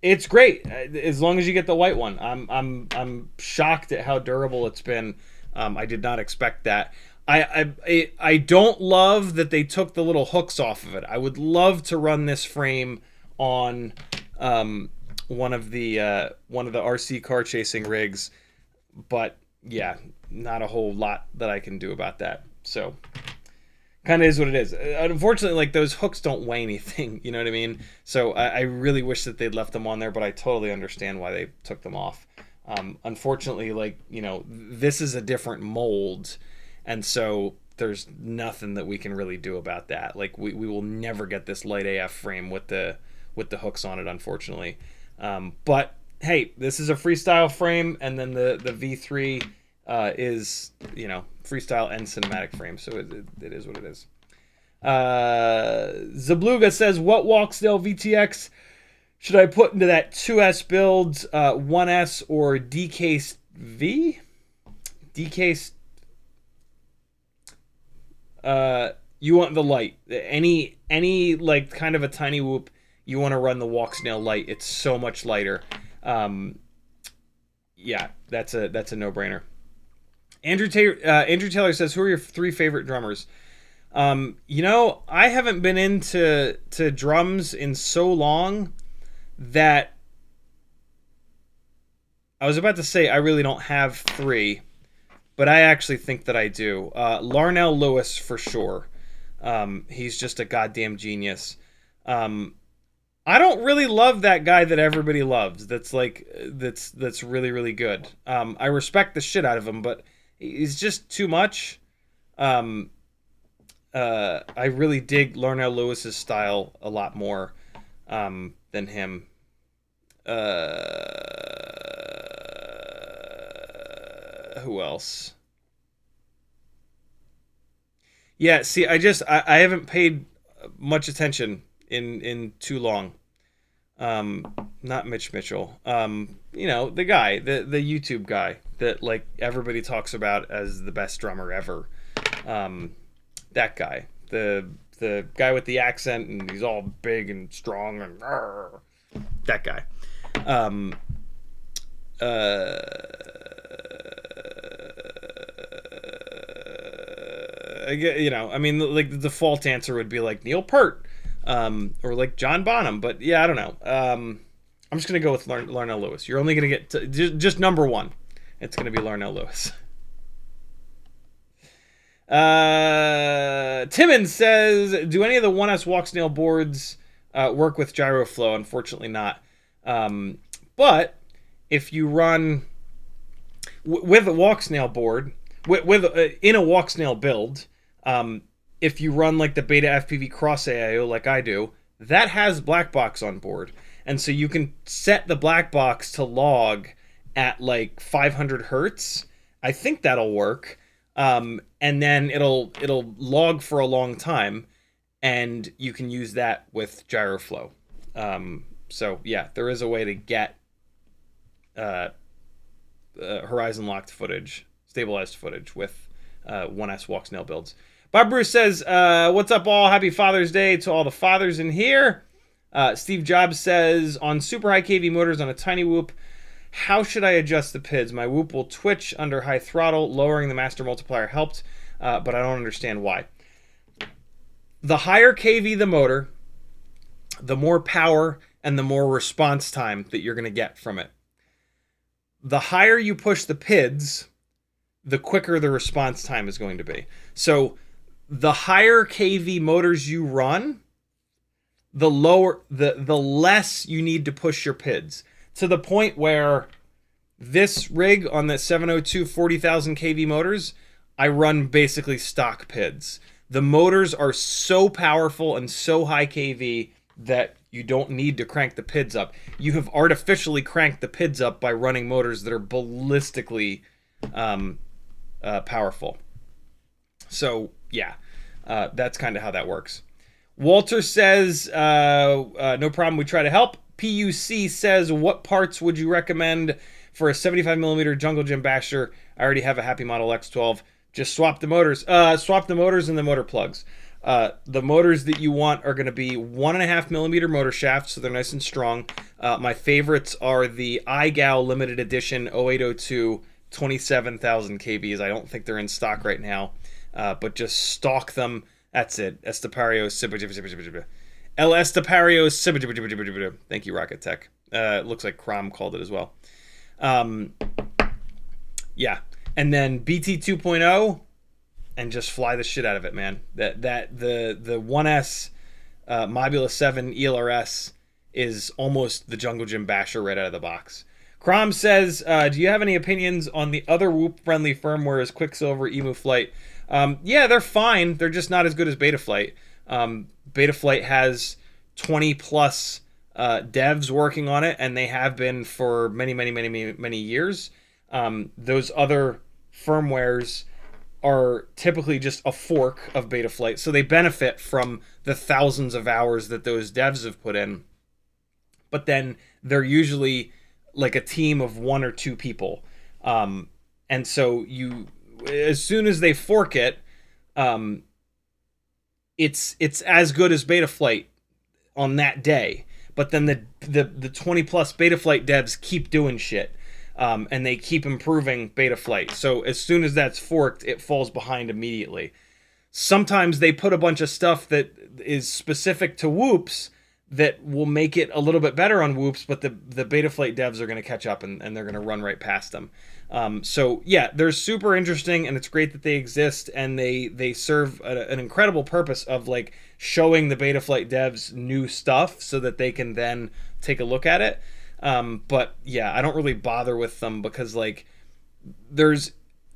A: It's great as long as you get the white one. I'm shocked at how durable it's been. I did not expect that. I don't love that they took the little hooks off of it. I would love to run this frame on one of the RC car chasing rigs, but yeah, not a whole lot that I can do about that. So kind of is what it is. Unfortunately, like those hooks don't weigh anything, you know what I mean? So I really wish that they'd left them on there, but I totally understand why they took them off. Unfortunately, like, you know, this is a different mold, and so there's nothing that we can really do about that. Like we will never get this LiteAF frame with the hooks on it, unfortunately. But hey, this is a freestyle frame, and then the V3 is, you know, freestyle and cinematic frame, so it is what it is. Zabluga says, what Walksnail VTX should I put into that 2S build, 1S or DCase V? DCase, you want the light. Any like kind of a tiny whoop, you want to run the Walksnail light. It's so much lighter. Yeah, that's a no-brainer. Andrew Taylor says, who are your 3 favorite drummers? You know, I haven't been into drums in so long that I was about to say I really don't have 3, but I actually think that I do. Larnell Lewis for sure. He's just a goddamn genius. I don't really love that guy that everybody loves. That's really, really good. I respect the shit out of him, but he's just too much. I really dig Larnell Lewis's style a lot more. than him. Who else? Yeah, see, I haven't paid much attention in too long. Not Mitch Mitchell. You know, the guy, the YouTube guy that like everybody talks about as the best drummer ever. That guy, the guy with the accent, and he's all big and strong and that guy. You know, I mean, like the default answer would be like Neil Peart, or like John Bonham, but yeah, I don't know. I'm just gonna go with Larnell Lewis. You're only gonna get to, just number one. It's gonna be Larnell Lewis. Timmons says, do any of the 1S Walksnail boards work with Gyroflow? Unfortunately not. But if you run with a Walksnail board, in a Walksnail build, if you run like the Beta FPV Cross AIO like I do, that has black box on board. And so you can set the black box to log at like 500 hertz. I think that'll work. And then it'll log for a long time, and you can use that with Gyroflow. So yeah, there is a way to get horizon locked footage, stabilized footage with 1S Walksnail builds. Bob Bruce says, what's up all? Happy Father's Day to all the fathers in here. Steve Jobs says, on super high kV motors on a tiny whoop, how should I adjust the PIDs? My whoop will twitch under high throttle. Lowering the master multiplier helped, but I don't understand why. The higher kV the motor, the more power and the more response time that you're going to get from it. The higher you push the PIDs, the quicker the response time is going to be. So the higher kV motors you run, the less you need to push your PIDs. To the point where this rig on the 702 40,000 kV motors, I run basically stock PIDs. The motors are so powerful and so high kV that you don't need to crank the PIDs up. You have artificially cranked the PIDs up by running motors that are ballistically powerful. So yeah, that's kind of how that works. Walter says, no problem, we try to help. PUC says, what parts would you recommend for a 75mm Jungle Gym basher? I already have a Happy Model X12. Just swap the motors. Swap the motors and the motor plugs. The motors that you want are going to be 1.5mm motor shafts, so they're nice and strong. My favorites are the iGal limited edition 0802 27,000 kVs. I don't think they're in stock right now, but just stock them. That's it. Estepario. El Estepario. Thank you, Rocket Tech. It looks like Crom called it as well. Yeah. And then BT 2.0, and just fly the shit out of it, man. The 1S Mobula 7 ELRS is almost the Jungle Gym basher right out of the box. Crom says, do you have any opinions on the other Whoop-friendly firmware as Quicksilver, Emu Flight? Yeah, they're fine. They're just not as good as Betaflight. Betaflight has 20 plus devs working on it, and they have been for many years. Those other firmwares are typically just a fork of Betaflight, so they benefit from the thousands of hours that those devs have put in. But then they're usually like a team of 1 or 2 people. And so as soon as they fork it, it's as good as Betaflight on that day. But then the 20 plus Betaflight devs keep doing shit. And they keep improving Betaflight. So as soon as that's forked, it falls behind immediately. Sometimes they put a bunch of stuff that is specific to Whoops that will make it a little bit better on Whoops, but the Betaflight devs are going to catch up, and they're going to run right past them. So yeah, they're super interesting, and it's great that they exist, and they serve an incredible purpose of like showing the Betaflight devs new stuff so that they can then take a look at it. But yeah, I don't really bother with them because like there's,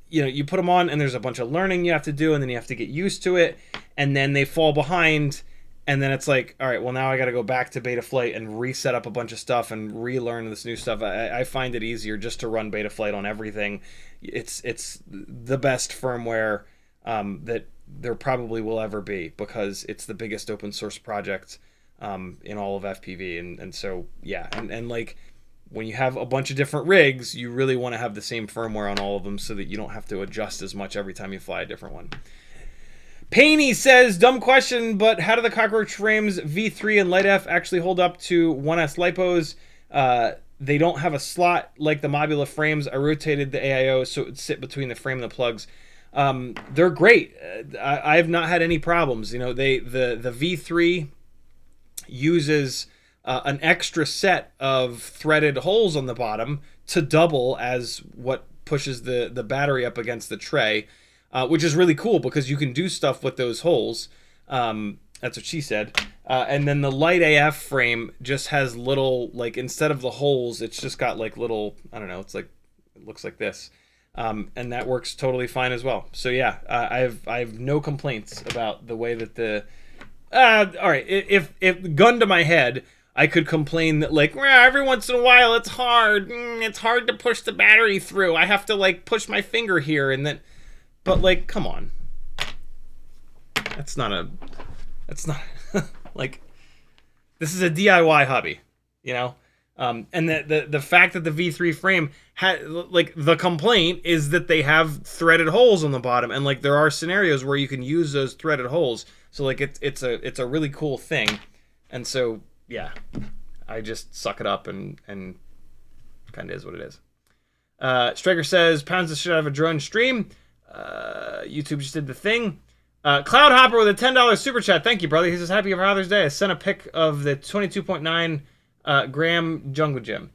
A: you put them on and there's a bunch of learning you have to do, and then you have to get used to it, and then they fall behind, and then it's like, all right, well, now I got to go back to Betaflight and reset up a bunch of stuff and relearn this new stuff. I find it easier just to run Betaflight on everything. It's the best firmware that there probably will ever be, because it's the biggest open source project in all of FPV. And so, yeah, and like, when you have a bunch of different rigs, you really want to have the same firmware on all of them so that you don't have to adjust as much every time you fly a different one. Painey says, dumb question, but how do the cockroach frames V3 and LiteAF actually hold up to 1S Lipos? They don't have a slot like the Mobula frames. I rotated the AIO so it would sit between the frame and the plugs. They're great. I have not had any problems. You know, the V3 uses an extra set of threaded holes on the bottom to double as what pushes the battery up against the tray, which is really cool because you can do stuff with those holes. That's what she said. And then the LiteAF frame just has little, like, instead of the holes, it's just got like little, I don't know, it's like, it looks like this. And that works totally fine as well. So yeah, I have no complaints about the way that the, all right, if gun to my head, I could complain that, like, every once in a while it's hard. It's hard to push the battery through. I have to, like, push my finger here and then... But, like, come on. That's not... like, this is a DIY hobby, you know? And the fact that the V3 frame had... Like, the complaint is that they have threaded holes on the bottom. And, like, there are scenarios where you can use those threaded holes. So, like, it's a really cool thing. And so... yeah, I just suck it up and kind of is what it is. Striker says, pounds the shit out of a drone stream. YouTube just did the thing. Cloud Hopper with a $10 super chat. Thank you, brother. He says, happy Father's Day. I sent a pic of the 22.9 gram jungle gym.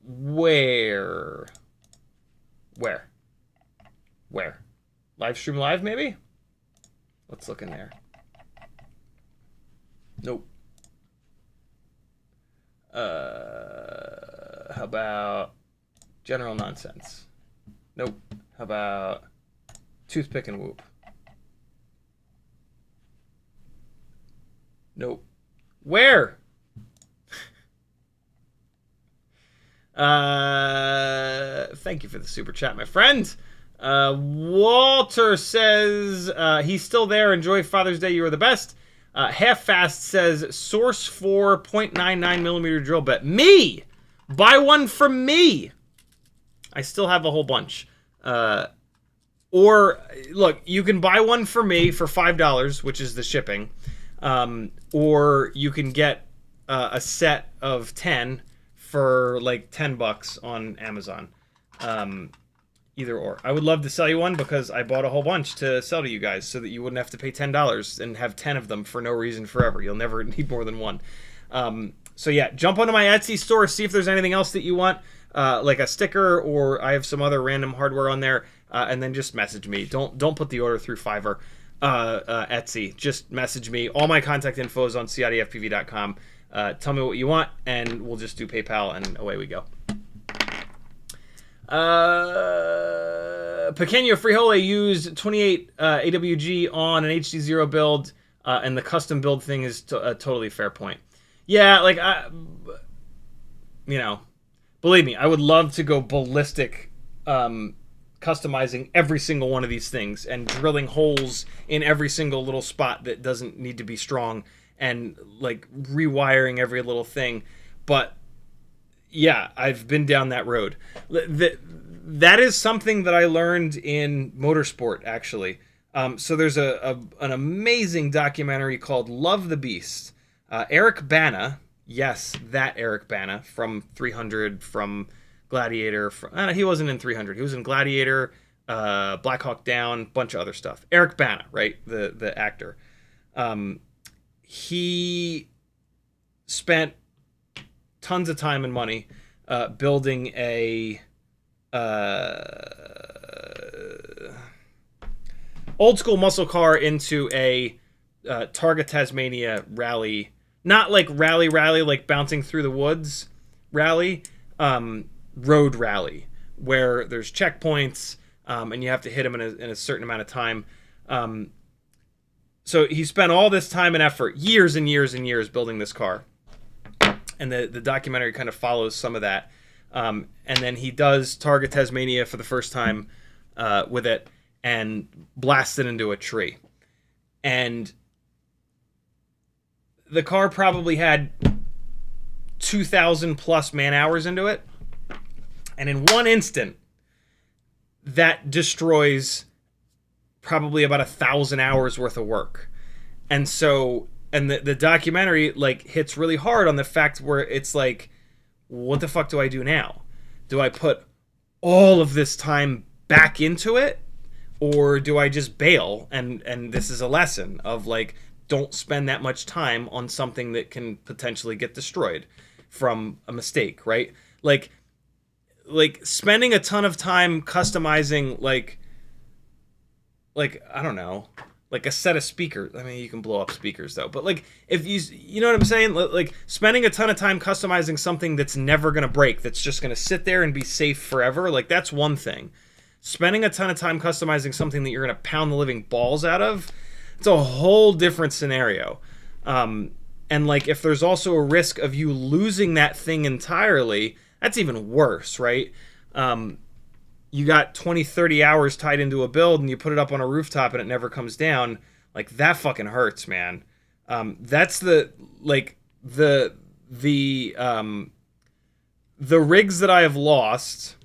A: Where? Live stream live, maybe? Let's look in there. Nope. How about general nonsense? Nope. How about toothpick and whoop? Nope. Where? Thank you for the super chat, my friend. Walter says he's still there. Enjoy Father's Day. You are the best. Half Fast says source for 0.99 millimeter drill bit. Me! Buy one from me! I still have a whole bunch. Or, look, you can buy one for me for $5, which is the shipping. Or you can get a set of 10 for like $10 on Amazon. Either or. I would love to sell you one because I bought a whole bunch to sell to you guys so that you wouldn't have to pay $10 and have 10 of them for no reason forever. You'll never need more than one. So yeah, jump onto my Etsy store, see if there's anything else that you want, like a sticker, or I have some other random hardware on there, and then just message me. Don't put the order through Fiverr, Etsy. Just message me. All my contact info is on CiottiFPV.com. Tell me what you want, and we'll just do PayPal, and away we go. Pequeño Frijole used 28 AWG on an HDZero build, and the custom build thing is a totally fair point. Yeah, like, you know, believe me, I would love to go ballistic customizing every single one of these things and drilling holes in every single little spot that doesn't need to be strong and, like, rewiring every little thing. But yeah, I've been down that road. That is something that I learned in motorsport, actually. So there's an amazing documentary called Love the Beast. Eric Bana, yes, that Eric Bana from 300, from Gladiator. He wasn't in 300. He was in Gladiator, Black Hawk Down, bunch of other stuff. Eric Bana, right, the actor. He spent tons of time and money building a old school muscle car into a Targa Tasmania rally. Not like rally like bouncing through the woods rally, road rally, where there's checkpoints and you have to hit them in a certain amount of time. So he spent all this time and effort, years and years and years, building this car. And the documentary kind of follows some of that. And then he does target Tasmania for the first time with it and blasts it into a tree. And the car probably had 2,000 plus man hours into it. And in one instant, that destroys probably about 1,000 hours worth of work. And so, and the documentary like hits really hard on the fact where it's like, what the fuck do I do now? Do I put all of this time back into it? Or do I just bail? And this is a lesson of like, don't spend that much time on something that can potentially get destroyed from a mistake, right? Like spending a ton of time customizing like I don't know, like a set of speakers. I mean, you can blow up speakers though, but like if you know what I'm saying? Like spending a ton of time customizing something that's never going to break, that's just going to sit there and be safe forever. Like that's one thing. Spending a ton of time customizing something that you're going to pound the living balls out of, it's a whole different scenario. And like if there's also a risk of you losing that thing entirely, that's even worse, right? You got 20, 30 hours tied into a build and you put it up on a rooftop and it never comes down. Like that fucking hurts, man. That's the rigs that I have lost,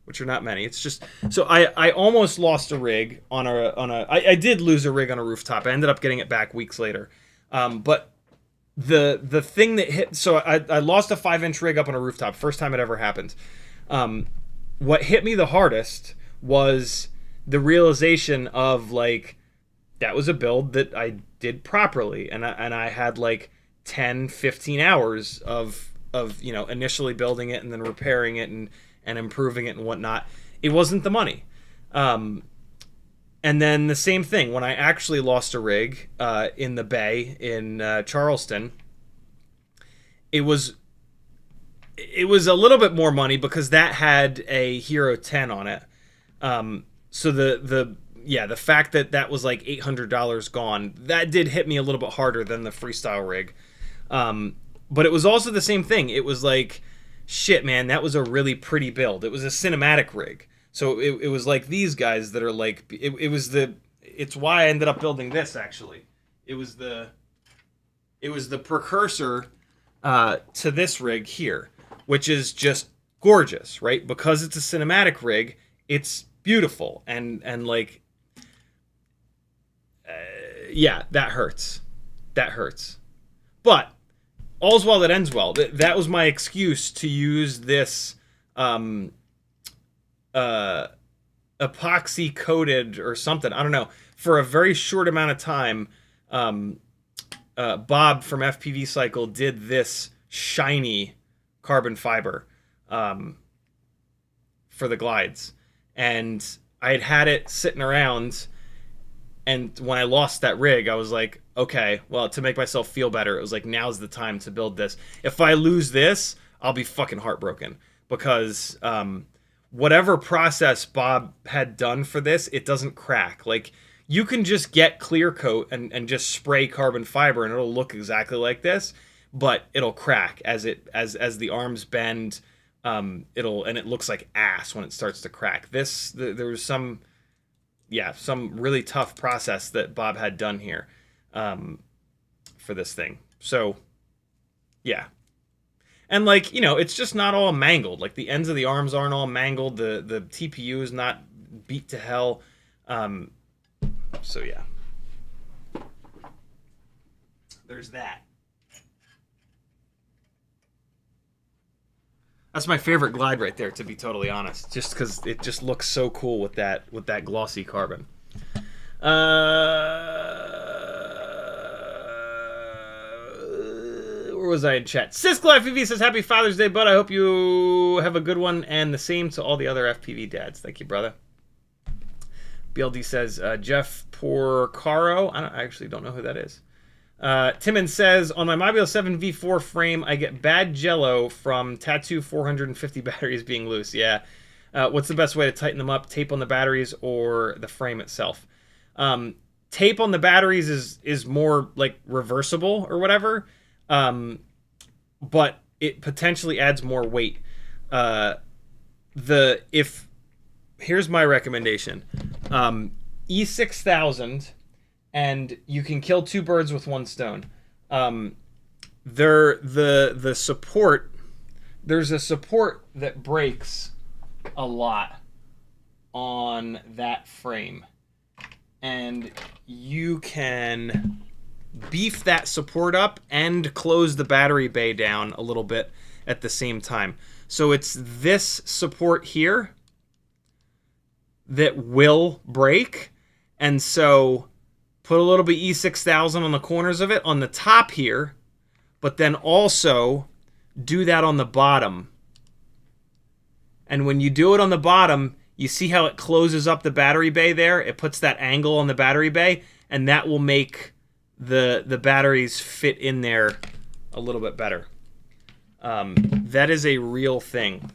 A: which are not many. It's just, so I almost lost a rig I did lose a rig on a rooftop. I ended up getting it back weeks later. But the thing that hit, so I lost a 5-inch rig up on a rooftop. First time it ever happened. What hit me the hardest was the realization of like, that was a build that I did properly. And I had like 10, 15 hours of, you know, initially building it and then repairing it and improving it and whatnot. It wasn't the money. And then the same thing, when I actually lost a rig in the Bay in Charleston, it was a little bit more money because that had a Hero 10 on it. So the fact that was like $800 gone, that did hit me a little bit harder than the freestyle rig. But it was also the same thing. It was like, shit, man, that was a really pretty build. It was a cinematic rig. So it was like these guys that are like, it's why I ended up building this actually. It was the precursor to this rig here, which is just gorgeous, right? Because it's a cinematic rig, it's beautiful. And like, yeah, that hurts. That hurts. But all's well that ends well. That was my excuse to use this epoxy coated or something, I don't know, for a very short amount of time. Bob from FPV Cycle did this shiny carbon fiber for the glides, and I had it sitting around, and when I lost that rig, I was like, okay, well, to make myself feel better, it was like, now's the time to build this. If I lose this, I'll be fucking heartbroken, because whatever process Bob had done for this, it doesn't crack. Like, you can just get clear coat and just spray carbon fiber and it'll look exactly like this, but it'll crack as the arms bend. It looks like ass when it starts to crack. There was some really tough process that Bob had done here for this thing. So yeah. And like, you know, it's just not all mangled. Like the ends of the arms aren't all mangled. The TPU is not beat to hell. So yeah. There's that. That's my favorite glide right there, to be totally honest. Just because it just looks so cool with that glossy carbon. Where was I in chat? SiscleFPV says, Happy Father's Day, bud. I hope you have a good one, and the same to all the other FPV dads. Thank you, brother. BLD says, Jeff Porcaro. I actually don't know who that is. Timon says, on my Mobula 7 V4 frame, I get bad jello from Tattu 450 batteries being loose. Yeah. What's the best way to tighten them up? Tape on the batteries or the frame itself? tape on the batteries is more like reversible or whatever, but it potentially adds more weight. Here's my recommendation. E6000, and you can kill two birds with one stone. The support, there's a support that breaks a lot on that frame, and you can beef that support up and close the battery bay down a little bit at the same time. So it's this support here that will break, and so put a little bit E6000 on the corners of it on the top here, but then also do that on the bottom. And when you do it on the bottom, you see how it closes up the battery bay there? It puts that angle on the battery bay, and that will make the batteries fit in there a little bit better. That is a real thing.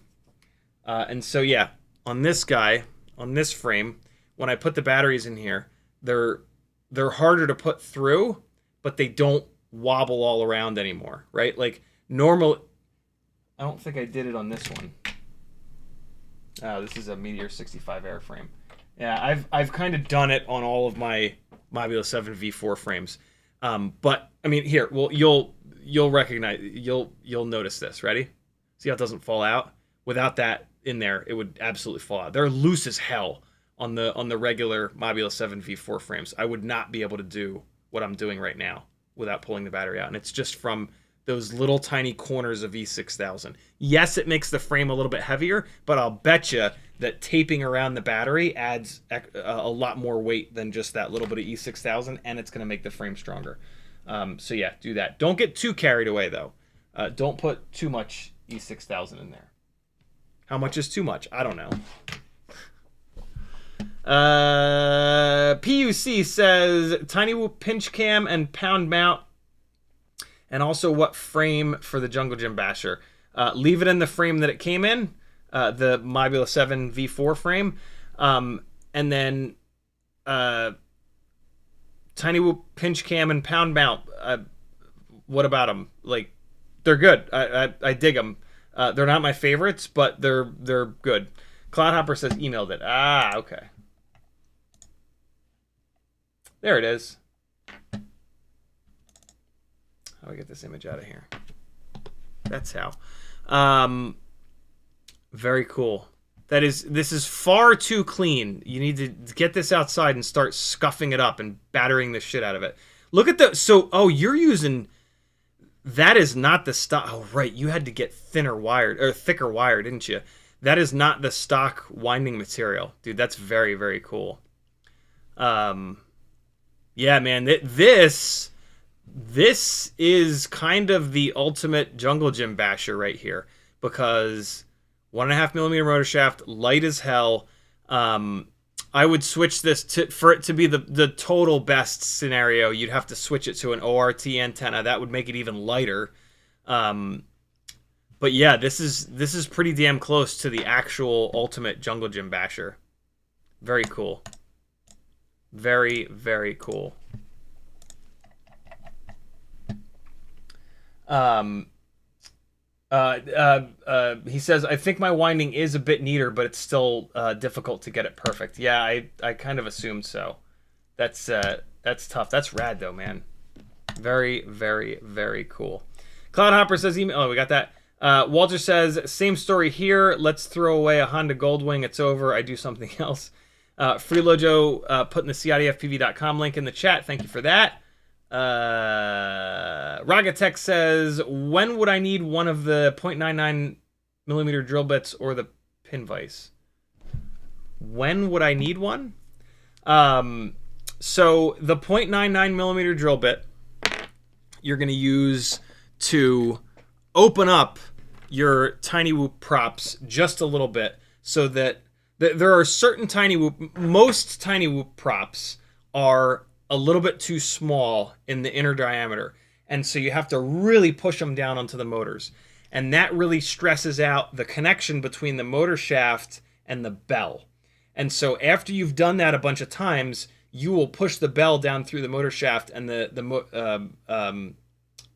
A: And so yeah, on this guy, on this frame, when I put the batteries in here, they're harder to put through, but they don't wobble all around anymore, right? Like normal, I don't think I did it on this one. This is a Meteor 65 airframe. Yeah, I've kind of done it on all of my Mobula 7 V4 frames. But I mean, here, well, you'll recognize, you'll notice this. Ready? See how it doesn't fall out? Without that in there, it would absolutely fall out. They're loose as hell on the regular Mobula 7 V4 frames. I would not be able to do what I'm doing right now without pulling the battery out. And it's just from those little tiny corners of E6000. Yes, it makes the frame a little bit heavier, but I'll bet you that taping around the battery adds a lot more weight than just that little bit of E6000, and it's going to make the frame stronger. So yeah, do that. Don't get too carried away, though. Don't put too much E6000 in there. How much is too much? I don't know. PUC says, Tiny Whoop pinch cam and pound mount, and also what frame for the Jungle Gym Basher. Leave it in the frame that it came in, the Mobula 7 V4 frame, and then Tiny Whoop pinch cam and pound mount. What about them? Like, they're good. I dig them. They're not my favorites, but they're good. Cloudhopper says emailed it. Ah, okay. There it is. How do I get this image out of here? That's how. Very cool. This is far too clean. You need to get this outside and start scuffing it up and battering the shit out of it. Look at you're using, that is not the stock. Oh, right. You had to get thicker wire, didn't you? That is not the stock winding material. Dude, that's very, very cool. Yeah, man, this is kind of the ultimate Jungle Gym Basher right here, because 1.5mm motor shaft, light as hell. I would switch this for it to be the total best scenario. You'd have to switch it to an ORT antenna. That would make it even lighter. But yeah, this is pretty damn close to the actual ultimate Jungle Gym Basher. Very cool. Very, very cool. He says, I think my winding is a bit neater, but it's still difficult to get it perfect. Yeah, I kind of assumed so. That's tough. That's rad though, man. Very, very, very cool. Cloudhopper says email. Oh, we got that. Walter says, same story here. Let's throw away a Honda Goldwing. It's over. I do something else. Freelojo putting the CiottiFPV.com link in the chat. Thank you for that. Ragatech says, when would I need one of the 0.99mm drill bits or the pin vise? When would I need one? So the 0.99mm drill bit you're going to use to open up your Tiny Whoop props just a little bit, so that there are certain Tiny Whoop, most Tiny Whoop props are a little bit too small in the inner diameter, and so you have to really push them down onto the motors, and that really stresses out the connection between the motor shaft and the bell. And so after you've done that a bunch of times, you will push the bell down through the motor shaft and the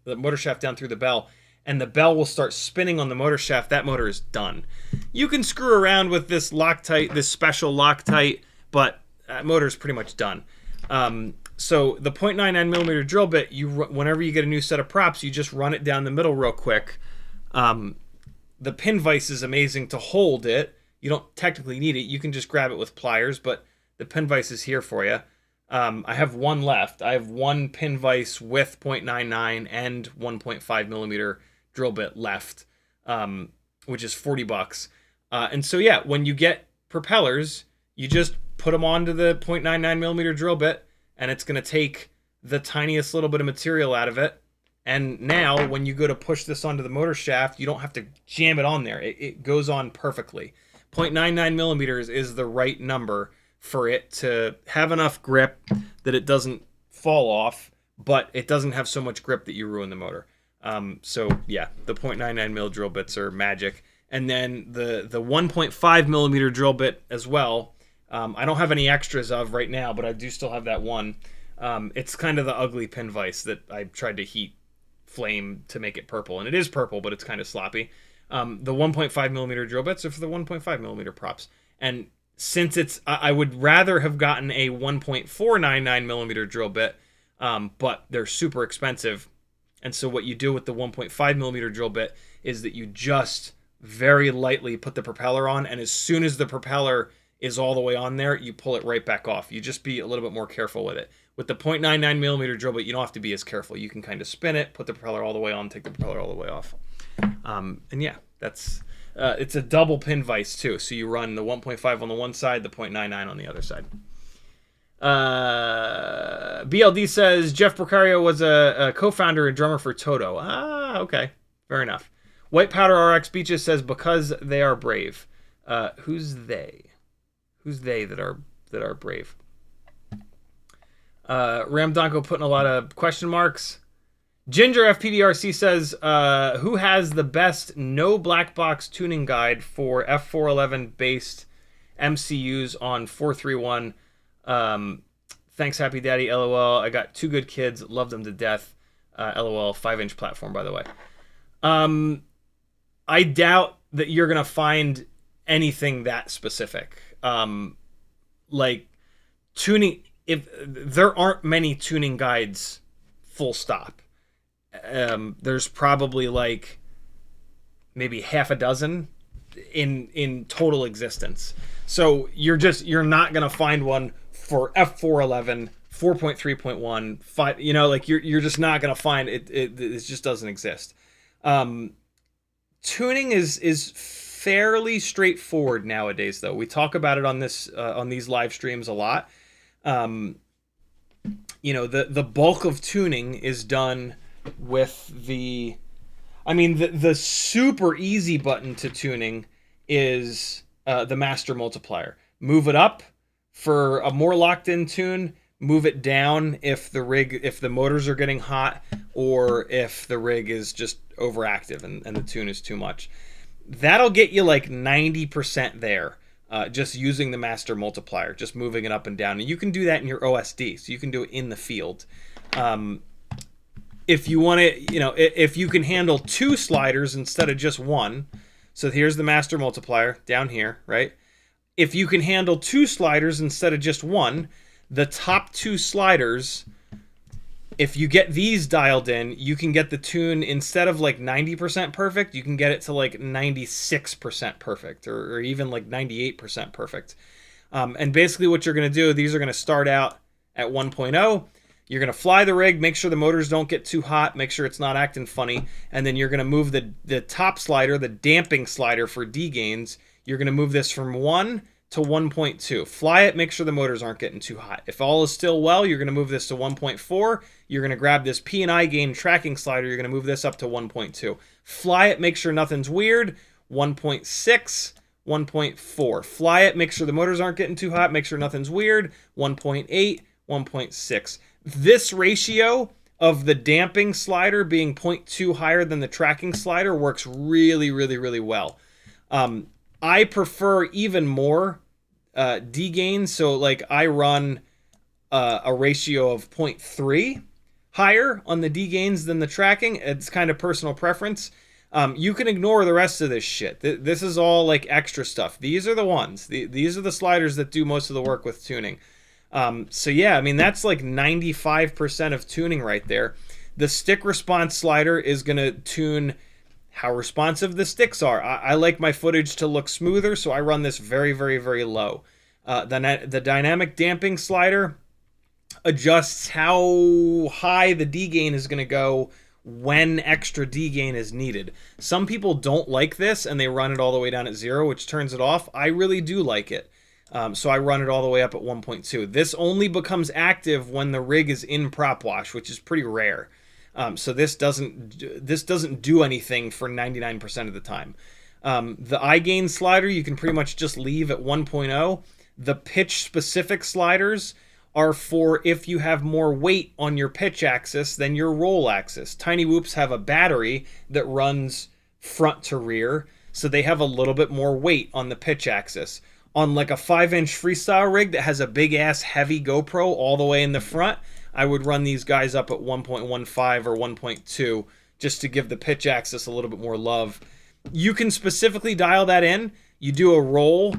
A: motor shaft down through the bell, and the bell will start spinning on the motor shaft. That motor is done. You can screw around with this Loctite, this special Loctite, but that motor is pretty much done. So the 0.99 millimeter drill bit, whenever you get a new set of props, you just run it down the middle real quick. The pin vise is amazing to hold it. You don't technically need it. You can just grab it with pliers, but the pin vise is here for you. I have one left. I have one pin vise with 0.99 and 1.5 millimeter drill bit left, which is $40. And so yeah, when you get propellers, you just put them onto the 0.99 millimeter drill bit, and it's going to take the tiniest little bit of material out of it. And now when you go to push this onto the motor shaft, you don't have to jam it on there. It goes on perfectly. 0.99 millimeters is the right number for it to have enough grip that it doesn't fall off, but it doesn't have so much grip that you ruin the motor. So yeah, the 0.99 mil drill bits are magic. And then the 1.5 millimeter drill bit as well. I don't have any extras of right now, but I do still have that one. It's kind of the ugly pin vise that I tried to heat flame to make it purple, and it is purple, but it's kind of sloppy. The 1.5 millimeter drill bits are for the 1.5 millimeter props, and since I would rather have gotten a 1.499 millimeter drill bit, but they're super expensive. And so what you do with the 1.5 millimeter drill bit is that you just very lightly put the propeller on, and as soon as the propeller is all the way on there, you pull it right back off. You just be a little bit more careful with it. With the 0.99 millimeter drill bit, you don't have to be as careful. You can kind of spin it, put the propeller all the way on, take the propeller all the way off. And yeah, that's it's a double pin vise too. So you run the 1.5 on the one side, the 0.99 on the other side. BLD says Jeff Procario was a co-founder and drummer for Toto. Ah, okay, fair enough. White Powder RX Beaches says because they are brave. Who's they? Who's they that are brave? Ramdonko putting a lot of question marks. Ginger FPVRC says, who has the best no black box tuning guide for F411 based MCUs on 431? Thanks, Happy Daddy. LOL. I got 2 good kids. Love them to death. LOL. 5-inch platform, by the way. I doubt that you're going to find anything that specific. Like tuning, if there aren't many tuning guides, full stop. There's probably like maybe half a dozen in total existence. So you're not gonna find one for F411, 4.3.1, 5. You know, like you're just not gonna find it. It just doesn't exist. Tuning is fairly straightforward nowadays, though. We talk about it on these live streams a lot. You know, the bulk of tuning is done with the super easy button to tuning is the master multiplier. Move it up for a more locked in tune, move it down if the motors are getting hot or if the rig is just overactive and the tune is too much. That'll get you like 90% there, just using the master multiplier, just moving it up and down. And you can do that in your OSD, so you can do it in the field. If you want to, you know, if you can handle 2 sliders instead of just 1, so here's the master multiplier down here, right? If you can handle 2 sliders instead of just 1, the top 2 sliders, if you get these dialed in, you can get the tune, instead of like 90% perfect, you can get it to like 96% perfect, or even like 98% perfect. And basically what you're going to do, these are going to start out at 1.0. You're going to fly the rig, make sure the motors don't get too hot, make sure it's not acting funny, and then you're going to move the top slider, the damping slider for D gains. You're going to move this from 1 to 1.2. Fly it, make sure the motors aren't getting too hot. If all is still well, you're going to move this to 1.4. You're going to grab this P&I gain tracking slider. You're going to move this up to 1.2. Fly it, make sure nothing's weird. 1.6, 1.4. Fly it, make sure the motors aren't getting too hot. Make sure nothing's weird. 1.8, 1.6. This ratio of the damping slider being 0.2 higher than the tracking slider works really, really, really well. I prefer even more D gain. So like I run a ratio of 0.3 higher on the D gains than the tracking. It's kind of personal preference. You can ignore the rest of this shit. This is all like extra stuff. These are the ones. These are the sliders that do most of the work with tuning. So yeah, I mean, that's like 95% of tuning right there. The stick response slider is going to tune how responsive the sticks are. I like my footage to look smoother, so I run this very, very, very low. The dynamic damping slider adjusts how high the D gain is going to go when extra D gain is needed. Some people don't like this and they run it all the way down at 0, which turns it off. I really do like it. So I run it all the way up at 1.2. This only becomes active when the rig is in prop wash, which is pretty rare. So this doesn't do anything for 99% of the time. The I gain slider you can pretty much just leave at 1.0. The pitch specific sliders are for if you have more weight on your pitch axis than your roll axis. Tiny Whoops have a battery that runs front to rear, so they have a little bit more weight on the pitch axis. On like a 5-inch freestyle rig that has a big ass heavy GoPro all the way in the front, I would run these guys up at 1.15 or 1.2 just to give the pitch axis a little bit more love. You can specifically dial that in. You do a roll.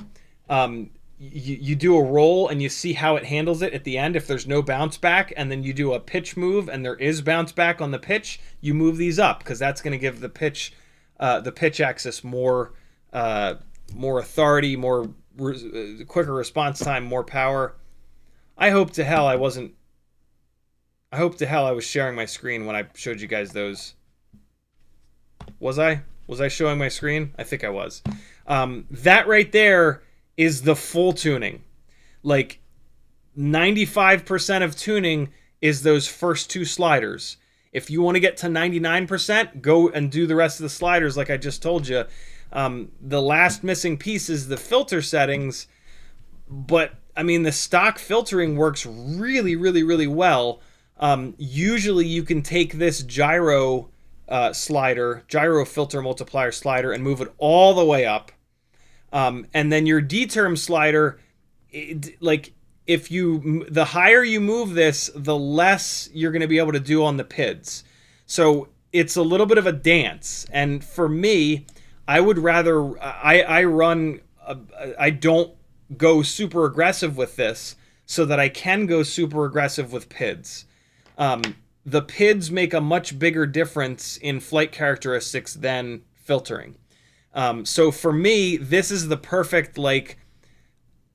A: You do a roll and you see how it handles it at the end if there's no bounce back, and then you do a pitch move and there is bounce back on the pitch. You move these up because that's going to give the pitch axis more authority, more quicker response time, more power. I hope to hell I was sharing my screen when I showed you guys those. Was I showing my screen? I think I was. That right there is the full tuning. Like 95% of tuning is those first two sliders. If you want to get to 99%, go and do the rest of the sliders like I just told you. The last missing piece is the filter settings, but I mean the stock filtering works really, really, really well. Usually you can take this gyro filter multiplier slider and move it all the way up. And then your D-term slider, the higher you move this, the less you're going to be able to do on the pids. So it's a little bit of a dance. And for me, I would rather, I don't go super aggressive with this so that I can go super aggressive with pids. The pids make a much bigger difference in flight characteristics than filtering. So for me, this is the perfect, like,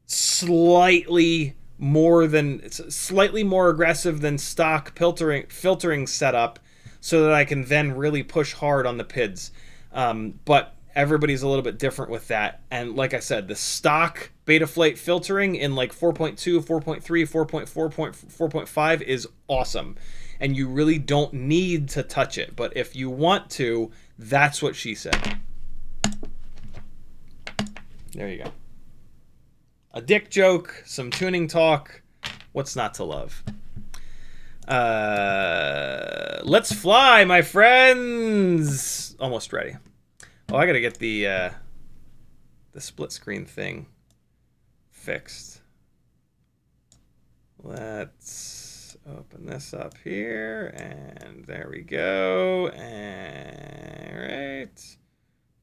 A: slightly more aggressive than stock filtering setup so that I can then really push hard on the pids. But everybody's a little bit different with that. And like I said, the stock Betaflight filtering in like 4.2, 4.3, 4.4, 4.5 is awesome. And you really don't need to touch it. But if you want to, that's what she said. There you go. A dick joke, some tuning talk. What's not to love? Let's fly, my friends. Almost ready. Oh, I gotta get the split screen thing fixed. Let's open this up here, and there we go. And right.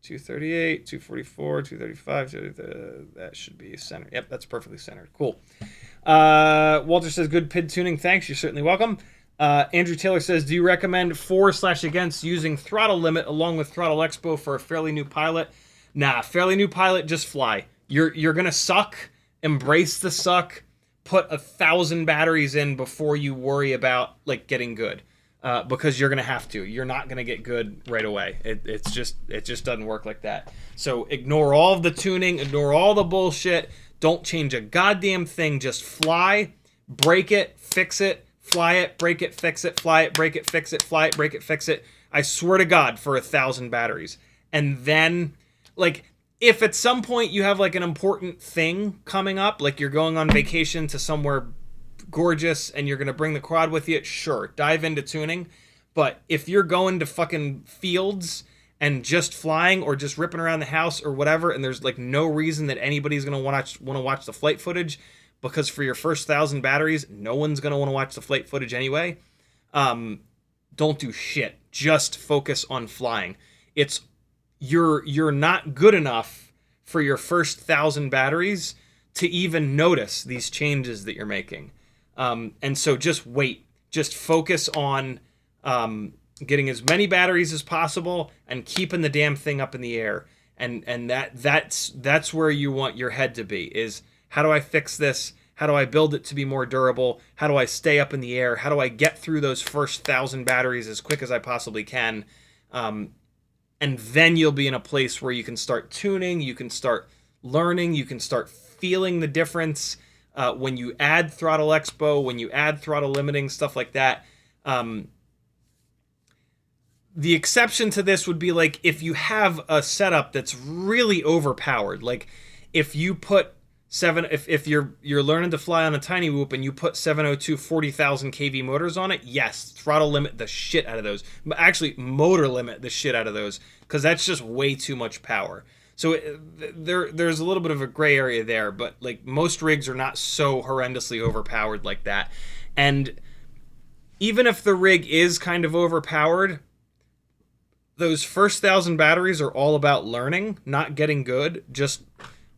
A: 238, 244, 235, that should be centered. Yep, that's perfectly centered. Cool. Walter says, good PID tuning. Thanks. You're certainly welcome. Andrew Taylor says, do you recommend for/against using throttle limit along with throttle expo for a fairly new pilot? Nah, fairly new pilot, just fly. You're going to suck. Embrace the suck. Put 1,000 batteries in before you worry about like getting good. Because you're gonna have to. You're not gonna get good right away. It just doesn't work like that. So ignore all of the tuning, ignore all the bullshit. Don't change a goddamn thing. Just fly, break it, fix it, fly it, break it, fix it, fly it, break it, fix it, fly it, break it, fix it. I swear to God, for 1,000 batteries. And then, like, if at some point you have like an important thing coming up, like you're going on vacation to somewhere gorgeous and you're gonna bring the quad with you, sure, dive into tuning. But if you're going to fucking fields and just flying or just ripping around the house or whatever, and there's like no reason that anybody's gonna want to watch the flight footage, because for your first 1,000 batteries, no one's going to want to watch the flight footage anyway. Don't do shit. Just focus on flying. You're not good enough for your first 1,000 batteries to even notice these changes that you're making. And so just wait. Just focus on getting as many batteries as possible and keeping the damn thing up in the air. And that's where you want your head to be, is how do I fix this? How do I build it to be more durable? How do I stay up in the air? How do I get through those first 1,000 batteries as quick as I possibly can? And then you'll be in a place where you can start tuning, you can start learning, you can start feeling the difference when you add throttle expo, when you add throttle limiting, stuff like that. The exception to this would be like if you have a setup that's really overpowered, like if you put if you're learning to fly on a tiny whoop and you put 702 40,000 kV motors on it, yes, throttle limit the shit out of those. Actually, motor limit the shit out of those, because that's just way too much power. So there's a little bit of a gray area there, but like most rigs are not so horrendously overpowered like that. And even if the rig is kind of overpowered, those first 1,000 batteries are all about learning, not getting good.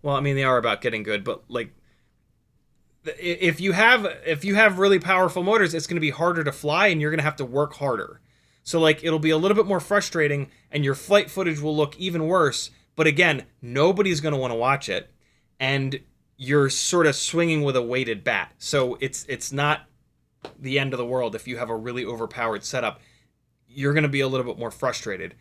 A: Well, I mean, they are about getting good, but like, if you have really powerful motors, it's going to be harder to fly, and you're going to have to work harder. So like, it'll be a little bit more frustrating, and your flight footage will look even worse. But again, nobody's going to want to watch it, and you're sort of swinging with a weighted bat. So it's not the end of the world if you have a really overpowered setup. You're going to be a little bit more frustrated.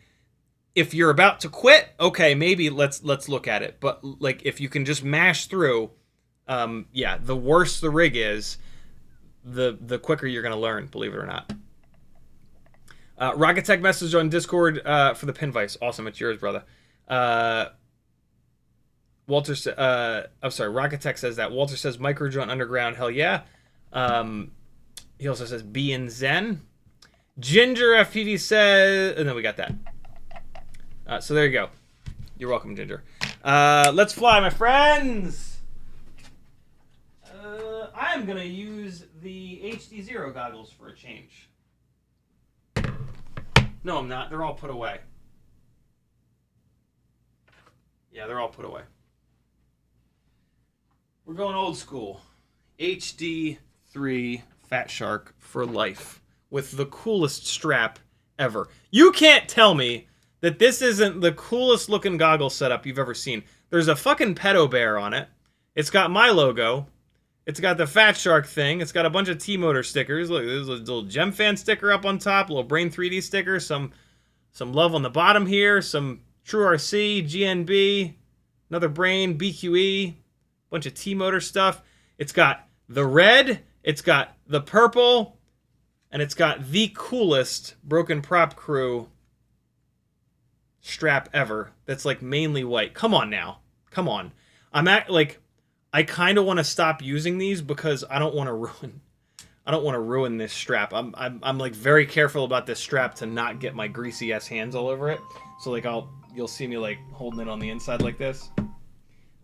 A: If you're about to quit, okay, maybe let's look at it. But like, if you can just mash through, yeah, the worse the rig is, the quicker you're going to learn, believe it or not. Rocket Tech message on Discord for the pin vise. Awesome, it's yours, brother. Walter, I'm sorry, Rocket Tech says that. Walter says micro joint underground, hell yeah. He also says B and Zen. Ginger FPV says, and then we got that. So there you go. You're welcome, Ginger. Let's fly, my friends. I am gonna use the HDZero goggles for a change. No, I'm not. They're all put away. Yeah, they're all put away. We're going old school. HD3 Fat Shark for life with the coolest strap ever. You can't tell me that this isn't the coolest looking goggle setup you've ever seen. There's a fucking pedo bear on it. It's got my logo. It's got the Fat Shark thing. It's got a bunch of T-Motor stickers. Look, there's a little Gem Fan sticker up on top, a little Brain 3D sticker, some love on the bottom here, some True RC, GNB, another Brain, BQE, bunch of T-Motor stuff. It's got the red, it's got the purple, and it's got the coolest Broken Prop Crew strap ever that's like mainly white. Come on now. Come on. I kind of want to stop using these because I don't want to ruin this strap. I'm like very careful about this strap to not get my greasy ass hands all over it. So like you'll see me like holding it on the inside like this.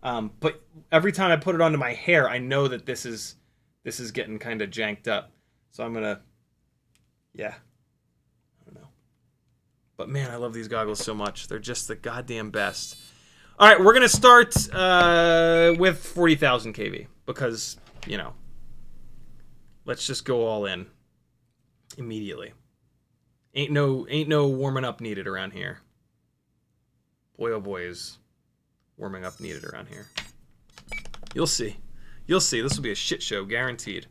A: But every time I put it onto my hair, I know that this is getting kind of janked up. So I'm gonna, yeah, I don't know. But man, I love these goggles so much. They're just the goddamn best. All right, we're gonna start with 40,000 kV because, you know, let's just go all in immediately. Ain't no warming up needed around here. Boy, oh boy, is warming up needed around here. You'll see. You'll see. This will be a shit show, guaranteed.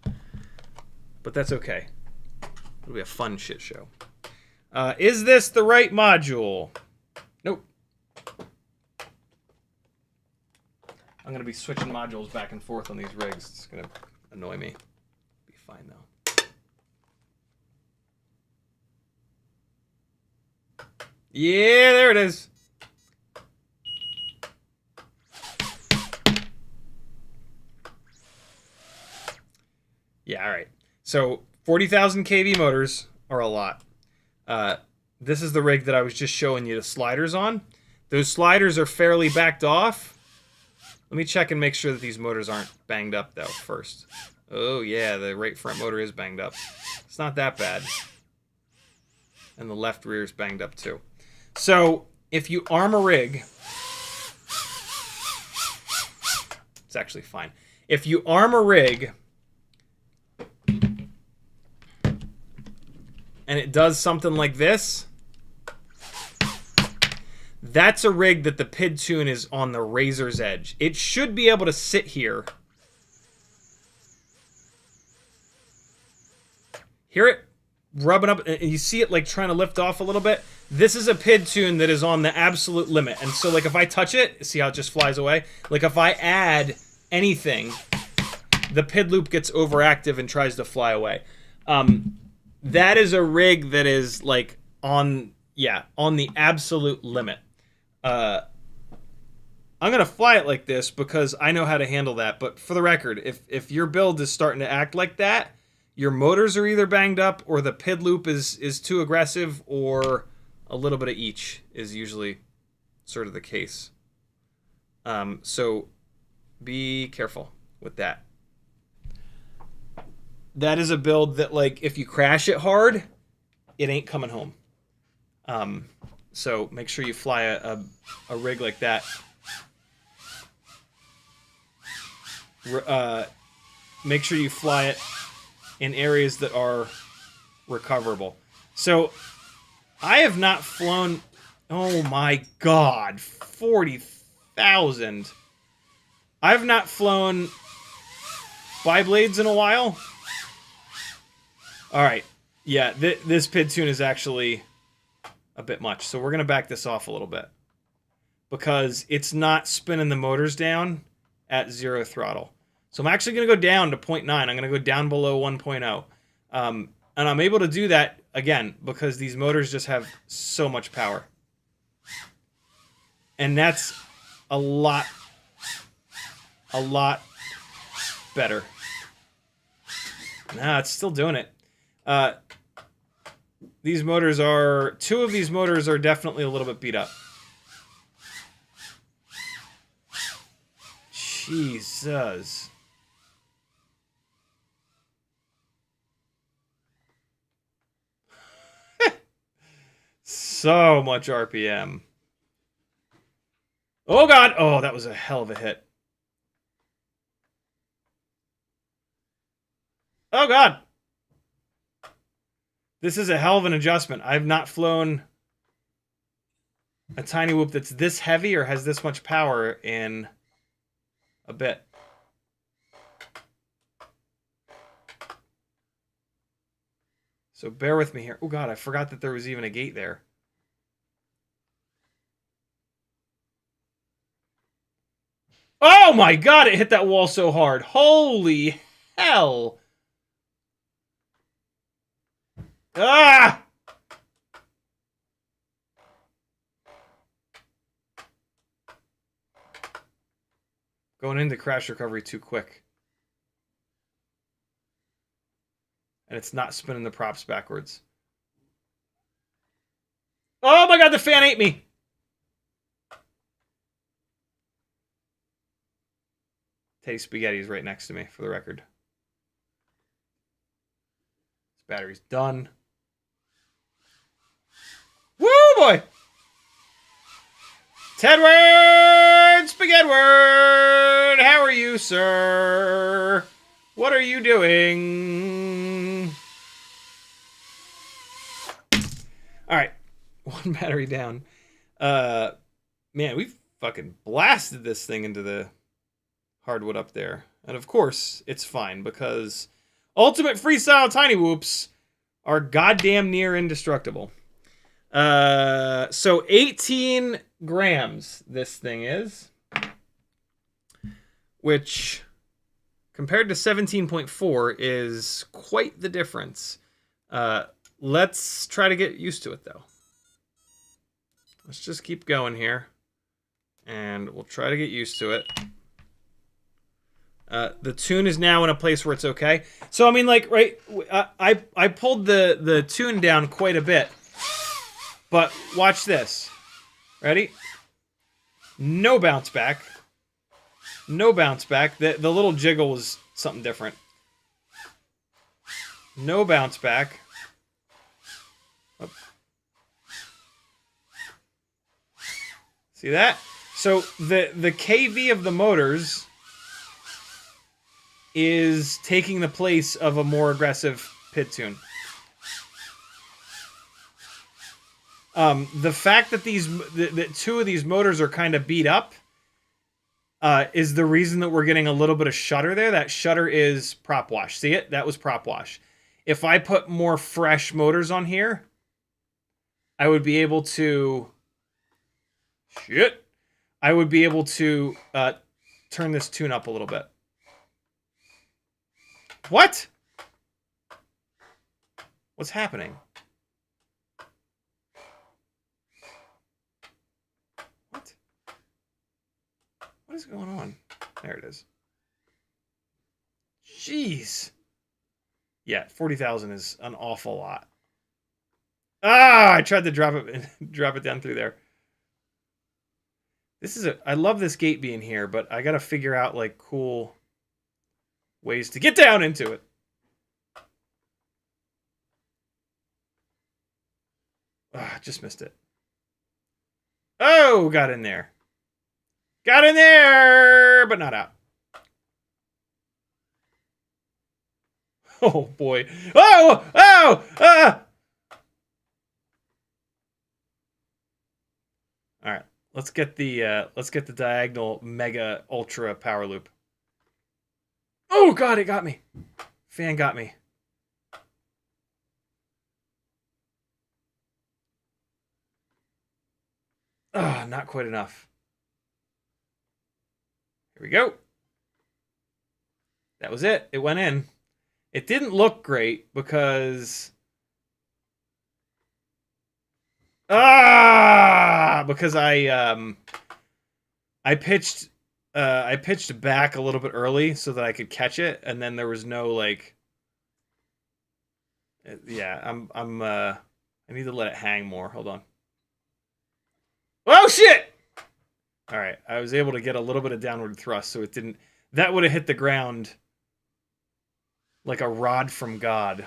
A: But that's okay. It'll be a fun shit show. Is this the right module? Nope. I'm going to be switching modules back and forth on these rigs. It's going to annoy me. Be fine, though. Yeah, there it is. Yeah, all right. So 40,000 kV motors are a lot. This is the rig that I was just showing you the sliders on. Those sliders are fairly backed off. Let me check and make sure that these motors aren't banged up, though, first. Oh, yeah, the right front motor is banged up. It's not that bad. And the left rear is banged up, too. So, if you arm a rig... It's actually fine. If you arm a rig... and it does something like this... That's a rig that the PID tune is on the razor's edge. It should be able to sit here. Hear it rubbing up, and you see it like trying to lift off a little bit. This is a PID tune that is on the absolute limit. And so like if I touch it, see how it just flies away? Like if I add anything, the PID loop gets overactive and tries to fly away. That is a rig that is like on the absolute limit. I'm gonna fly it like this because I know how to handle that. But for the record, if your build is starting to act like that, your motors are either banged up or the PID loop is too aggressive, or a little bit of each is usually sort of the case. So be careful with that. That is a build that, like, if you crash it hard, it ain't coming home. So make sure you fly a rig like that. Make sure you fly it in areas that are recoverable. So I have not flown... Oh my god, 40,000. I have not flown biblades in a while. Alright, yeah, this PID tune is actually a bit much. So we're going to back this off a little bit, because it's not spinning the motors down at 0 throttle. So I'm actually going to go down to 0.9. I'm going to go down below 1.0. And I'm able to do that, again, because these motors just have so much power. And that's a lot better. Nah, it's still doing it. These motors are... Two of these motors are definitely a little bit beat up. Jesus. So much RPM. Oh, God. Oh, that was a hell of a hit. Oh, God. This is a hell of an adjustment. I've not flown a tiny whoop that's this heavy or has this much power in a bit. So bear with me here. Oh, God, I forgot that there was even a gate there. Oh, my God, it hit that wall so hard. Holy hell. Ah! Going into crash recovery too quick. And it's not spinning the props backwards. Oh my God, the fan ate me! Teddy Spaghetti is right next to me, for the record. This battery's done. Woo, boy! Tedward! Spaghetti-word! How are you, sir? What are you doing? Alright. One battery down. Man, we've fucking blasted this thing into the hardwood up there. And of course, it's fine, because ultimate freestyle tiny whoops are goddamn near indestructible. So 18 grams this thing is, which compared to 17.4 is quite the difference. Let's try to get used to it, though. Let's just keep going here, and we'll try to get used to it. The tune is now in a place where it's okay. So, I mean, like, right, I pulled the tune down quite a bit. But watch this. Ready? No bounce back. No bounce back. The little jiggle was something different. No bounce back. Oh. See that? So the KV of the motors is taking the place of a more aggressive pit tune. The fact that that two of these motors are kind of beat up is the reason that we're getting a little bit of shudder there. That shudder is prop wash. See it? That was prop wash. If I put more fresh motors on here, I would be able to... Shit! I would be able to turn this tune up a little bit. What? What's happening? What? What is going on? There it is. Jeez. Yeah, 40,000 is an awful lot. Ah, I tried to drop it down through there. This is I love this gate being here, but I gotta figure out like cool ways to get down into it. Ah, just missed it. Oh, got in there. Got in there, but not out. Oh boy. Oh! Oh! Ah! All right. Let's get the diagonal mega ultra power loop. Oh god, it got me. Fan got me. Ah, not quite enough. Here we go. That was it. It went in. It didn't look great because because I pitched back a little bit early so that I could catch it, and then there was no like yeah, I need to let it hang more. Hold on. Oh shit! All right, I was able to get a little bit of downward thrust, so it didn't. That would have hit the ground like a rod from God.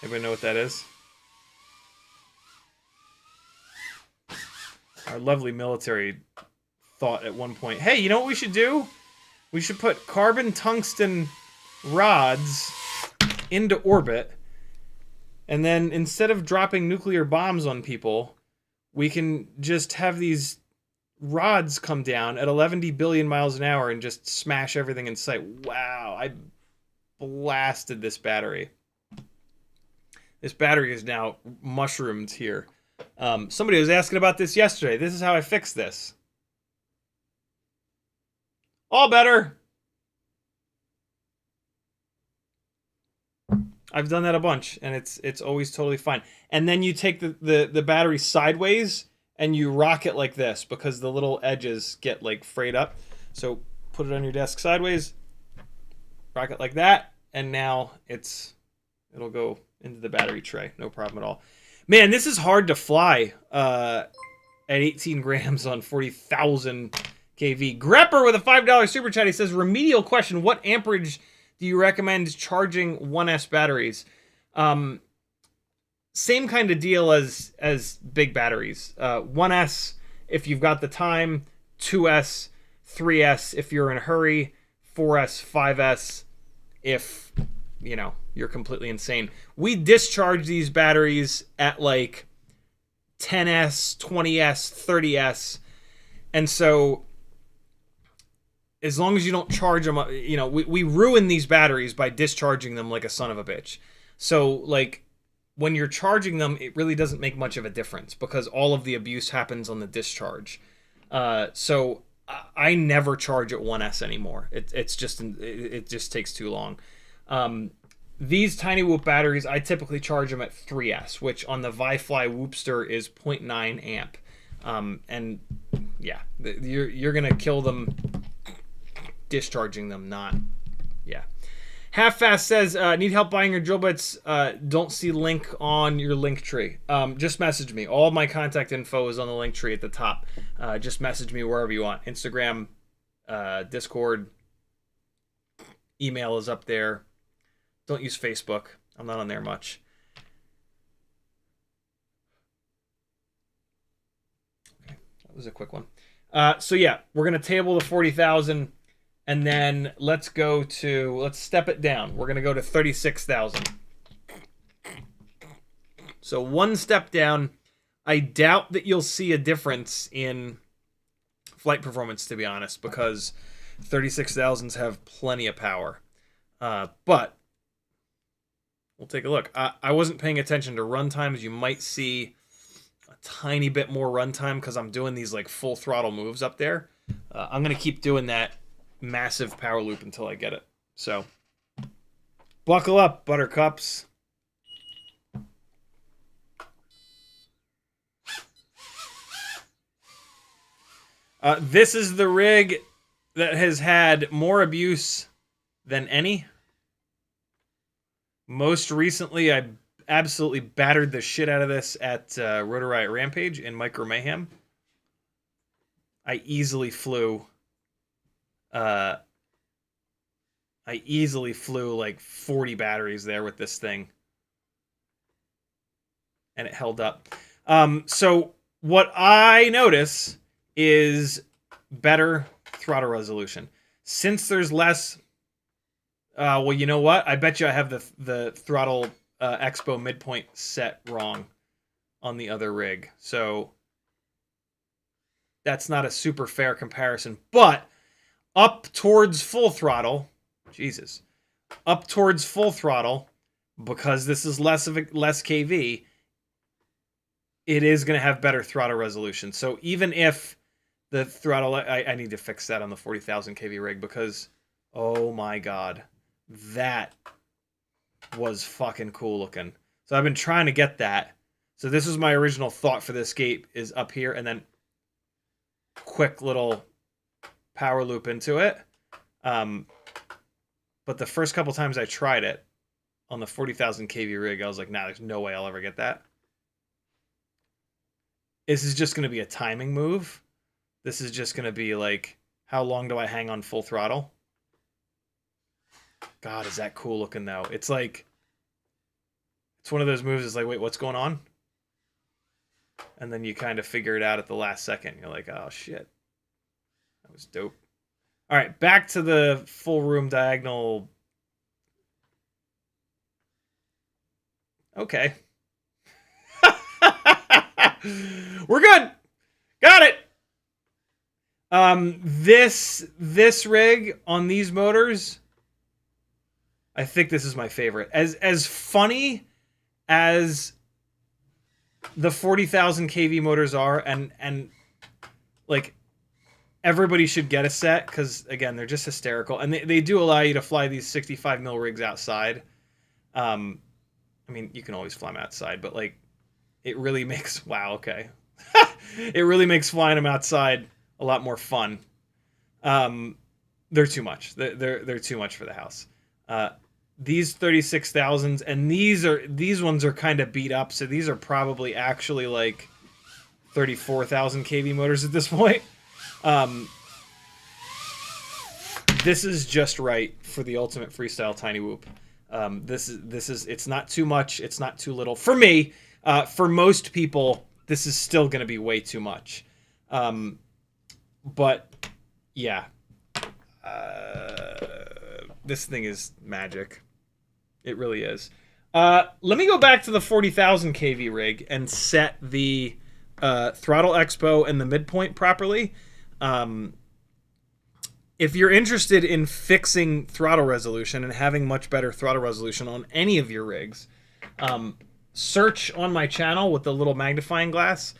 A: Anybody know what that is? Our lovely military thought at one point, hey, you know what we should do? We should put carbon tungsten rods into orbit, and then instead of dropping nuclear bombs on people, we can just have these rods come down at 11 billion miles an hour and just smash everything in sight. Wow, I blasted this battery. This battery is now mushroomed here. Somebody was asking about this yesterday. This is how I fixed this. All better. I've done that a bunch, and it's always totally fine. And then you take the battery sideways, and you rock it like this, because the little edges get like frayed up. So put it on your desk sideways, rock it like that, and now it'll go into the battery tray. No problem at all. Man, this is hard to fly at 18 grams on 40,000 kV. Grepper with a $5 super chat. He says, remedial question, what amperage do you recommend charging 1S batteries? Same kind of deal as big batteries. 1S if you've got the time, 2S, 3S if you're in a hurry, 4S, 5S if, you know, you're completely insane. We discharge these batteries at like 10S, 20S, 30S. And so as long as you don't charge them, you know, we ruin these batteries by discharging them like a son of a bitch. So like when you're charging them, it really doesn't make much of a difference because all of the abuse happens on the discharge. So I never charge at 1S anymore. It just takes too long. These tiny whoop batteries, I typically charge them at 3S, which on the Vifly Whoopster is 0.9 amp. And yeah, you're gonna kill them discharging them, not, yeah. Half Fast says, need help buying your drill bits? Don't see link on your link tree. Just message me. All of my contact info is on the link tree at the top. Just message me wherever you want. Instagram, Discord, email is up there. Don't use Facebook. I'm not on there much. Okay, that was a quick one. So yeah, we're going to table the 40,000. And then let's step it down. We're going to go to 36,000. So one step down. I doubt that you'll see a difference in flight performance, to be honest, because 36,000s have plenty of power. But we'll take a look. I wasn't paying attention to run times. You might see a tiny bit more run time because I'm doing these like full throttle moves up there. I'm going to keep doing that massive power loop until I get it. So buckle up, buttercups. This is the rig that has had more abuse than any. Most recently, I absolutely battered the shit out of this at Rotor Riot Rampage in Micro Mayhem. I easily flew like 40 batteries there with this thing. And it held up. So what I notice is better throttle resolution. Since there's less... well, you know what? I bet you I have the throttle expo midpoint set wrong on the other rig. So that's not a super fair comparison. But up towards full throttle, Jesus, up towards full throttle, because this is less kV, it is going to have better throttle resolution. So even if the throttle, I need to fix that on the 40,000 kV rig because, oh my God, that was fucking cool looking. So I've been trying to get that. So this was my original thought for this gate is up here and then quick little power loop into it. But the first couple times I tried it on the 40,000 kV rig, I was like, nah, there's no way I'll ever get that. This is just going to be a timing move. This is just going to be like, how long do I hang on full throttle? God, is that cool looking though? It's like, it's one of those moves that's like, wait, what's going on? And then you kind of figure it out at the last second. You're like, oh shit. That was dope. All right, back to the full room diagonal. Okay. We're good. Got it. This rig on these motors, I think this is my favorite. As funny as the 40,000 kV motors are, and like everybody should get a set because again they're just hysterical, and they do allow you to fly these 65 mil rigs outside. I mean, you can always fly them outside, but like it really makes it really makes flying them outside a lot more fun. They're too much. They're too much for the house. These 36,000s and these ones are kind of beat up, so these are probably actually like 34,000 kV motors at this point. This is just right for the ultimate freestyle tiny whoop. This is it's not too much, it's not too little for me. For most people, this is still going to be way too much. But yeah, this thing is magic. It really is. Let me go back to the 40,000 kV rig and set the throttle expo and the midpoint properly. If you're interested in fixing throttle resolution and having much better throttle resolution on any of your rigs, search on my channel with the little magnifying glass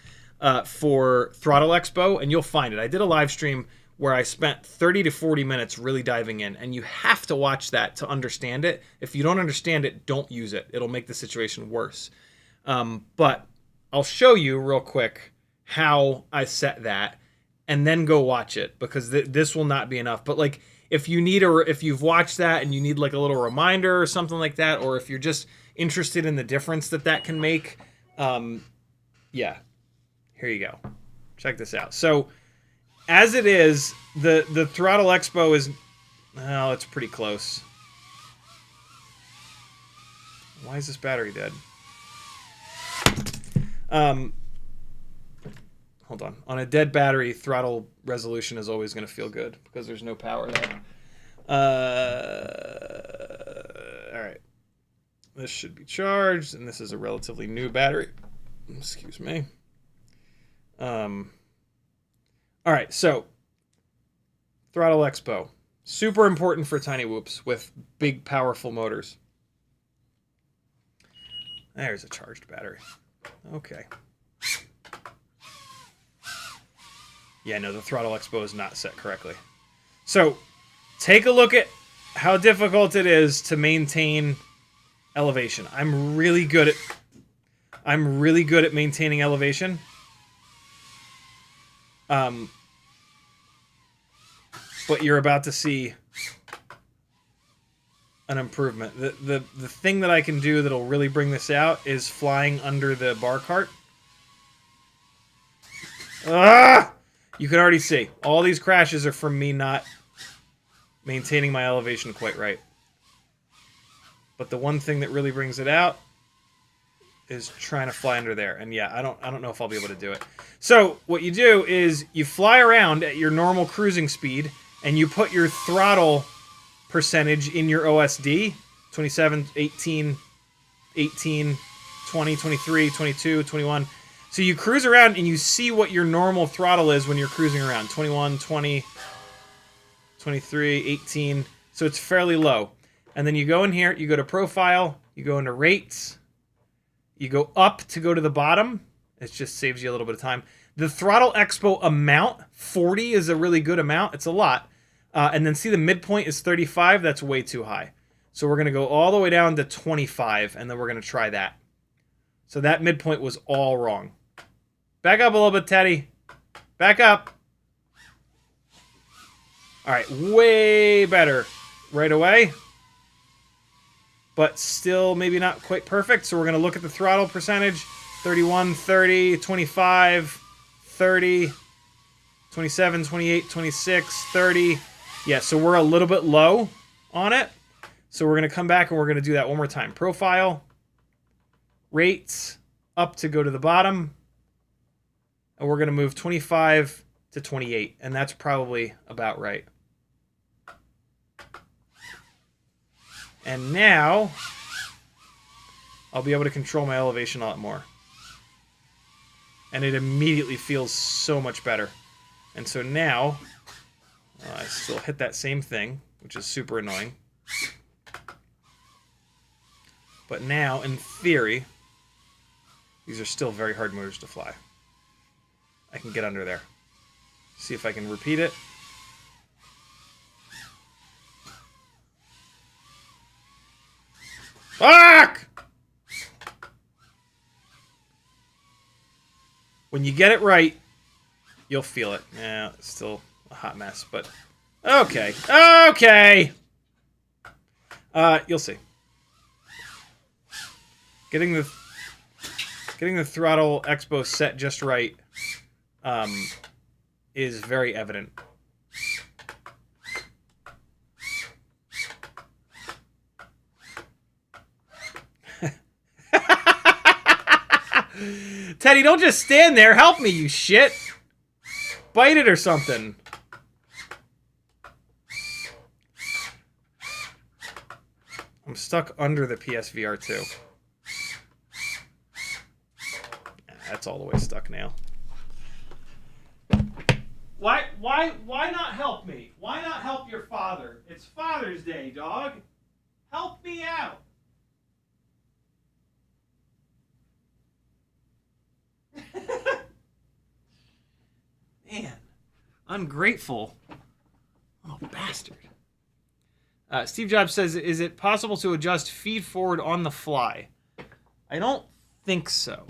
A: for throttle expo and you'll find it. I did a live stream where I spent 30 to 40 minutes really diving in, and you have to watch that to understand it. If you don't understand it, don't use it. It'll make the situation worse. But I'll show you real quick how I set that, and then go watch it, because this will not be enough. But like, if you need, or if you've watched that and you need like a little reminder or something like that, or if you're just interested in the difference that can make, yeah, here you go. Check this out. So as it is, the throttle expo is, oh, it's pretty close. Why is this battery dead? Hold on. On a dead battery, throttle resolution is always going to feel good because there's no power there. All right. This should be charged, and this is a relatively new battery. Excuse me. All right, so throttle expo. Super important for tiny whoops with big, powerful motors. There's a charged battery. Okay. Yeah, no, the throttle expo is not set correctly. So, take a look at how difficult it is to maintain elevation. I'm really good at maintaining elevation. But you're about to see an improvement. The thing that I can do that'll really bring this out is flying under the bar cart. Ah! You can already see all these crashes are from me not maintaining my elevation quite right. But the one thing that really brings it out is trying to fly under there. And yeah, I don't know if I'll be able to do it. So what you do is you fly around at your normal cruising speed and you put your throttle percentage in your OSD, 27, 18, 20, 23, 22, 21. So you cruise around and you see what your normal throttle is when you're cruising around. 21, 20, 23, 18. So it's fairly low. And then you go in here, you go to profile, you go into rates, you go up to go to the bottom. It just saves you a little bit of time. The throttle expo amount, 40 is a really good amount. It's a lot. And then see the midpoint is 35. That's way too high. So we're going to go all the way down to 25, and then we're going to try that. So that midpoint was all wrong. Back up a little bit, Teddy. Back up. All right, way better right away. But still maybe not quite perfect. So we're going to look at the throttle percentage. 31, 30, 25, 30, 27, 28, 26, 30. Yeah, so we're a little bit low on it. So we're going to come back and we're going to do that one more time. Profile, rates, up to go to the bottom. And we're going to move 25 to 28. And that's probably about right. And now, I'll be able to control my elevation a lot more. And it immediately feels so much better. And so now, I still hit that same thing, which is super annoying. But now, in theory, these are still very hard motors to fly. I can get under there. See if I can repeat it. Fuck! When you get it right, you'll feel it. Yeah, it's still a hot mess, but okay. Okay! You'll see. Getting the throttle expo set just right is very evident. Teddy, don't just stand there. Help me, you shit. Bite it or something. I'm stuck under the PSVR 2. That's all the way stuck now. Why not help me? Why not help your father? It's Father's Day, dog. Help me out. Man, ungrateful. Oh, bastard. Steve Jobs says, is it possible to adjust feed forward on the fly? I don't think so.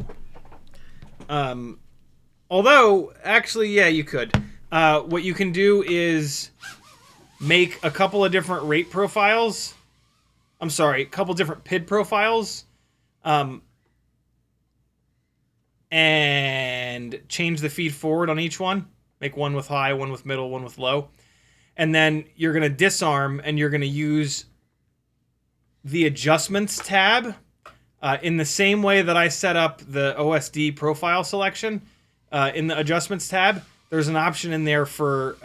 A: Although, actually, yeah, you could. What you can do is make a couple of different rate profiles. I'm sorry, a couple different PID profiles. And change the feed forward on each one. Make one with high, one with middle, one with low. And then you're going to disarm, and you're going to use the adjustments tab in the same way that I set up the OSD profile selection. In the adjustments tab, there's an option in there for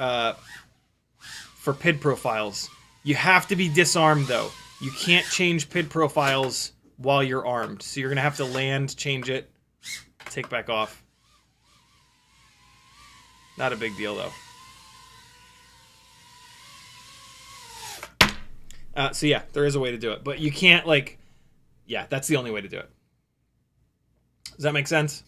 A: PID profiles. You have to be disarmed, though. You can't change PID profiles while you're armed. So you're going to have to land, change it, take back off. Not a big deal, though. So yeah, there is a way to do it. But you can't, like... Yeah, that's the only way to do it. Does that make sense?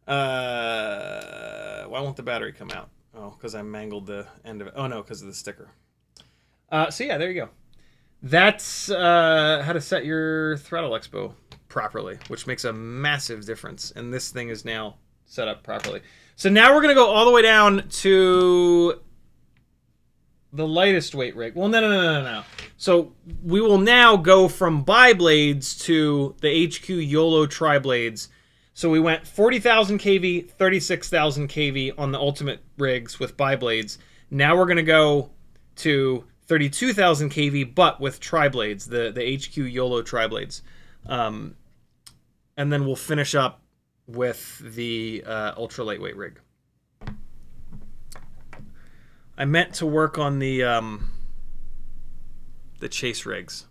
A: Why won't the battery come out? Oh, because I mangled the end of it. Oh, no, because of the sticker. So yeah, there you go. That's how to set your throttle expo properly, which makes a massive difference. And this thing is now set up properly. So now we're going to go all the way down to the lightest weight rig. Well, no. So we will now go from bi-blades to the HQ YOLO tri-blades. So we went 40,000 kV, 36,000 kV on the ultimate rigs with bi-blades. Now we're going to go to 32,000 kV, but with tri-blades, the HQ YOLO tri-blades. And then we'll finish up with the ultra lightweight rig. I meant to work on the chase rigs.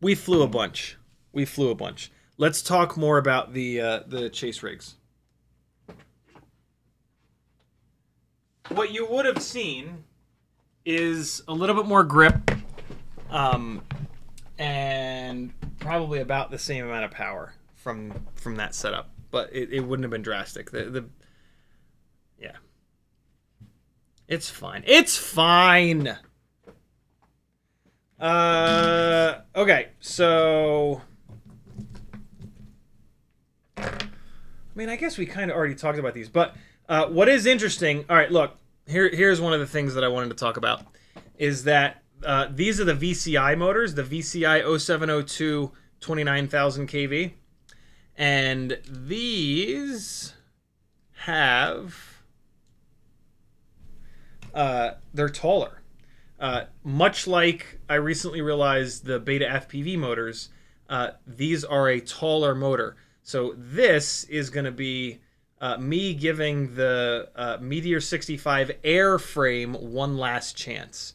A: We flew a bunch. Let's talk more about the chase rigs. What you would have seen is a little bit more grip, and probably about the same amount of power from that setup, but it wouldn't have been drastic. Yeah, it's fine. It's fine. Okay, so I mean, I guess we kind of already talked about these, but what is interesting, all right, look, here's one of the things that I wanted to talk about, is that these are the VCI motors, the VCI 0702 29,000 kV, and these have, they're taller. Much like I recently realized the Beta FPV motors, these are a taller motor. So this is going to be me giving the Meteor 65 airframe one last chance.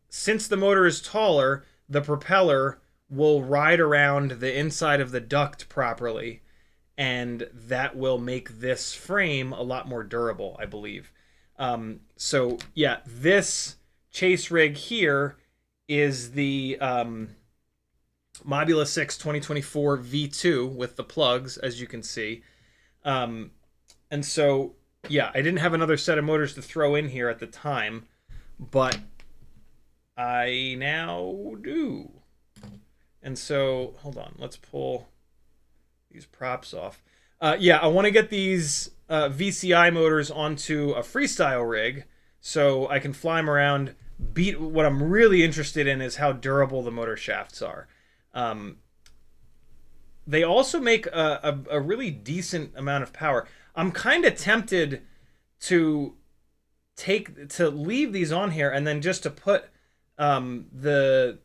A: Since the motor is taller, the propeller will ride around the inside of the duct properly, and that will make this frame a lot more durable, I believe. So yeah, this chase rig here is the Mobula 6 2024 V2 with the plugs, as you can see. And so, yeah, I didn't have another set of motors to throw in here at the time, but I now do. And so, hold on, let's pull these props off. Yeah, I want to get these VCI motors onto a freestyle rig so I can fly them around. What I'm really interested in is how durable the motor shafts are. They also make a really decent amount of power. I'm kind of tempted to leave these on here and then just to put the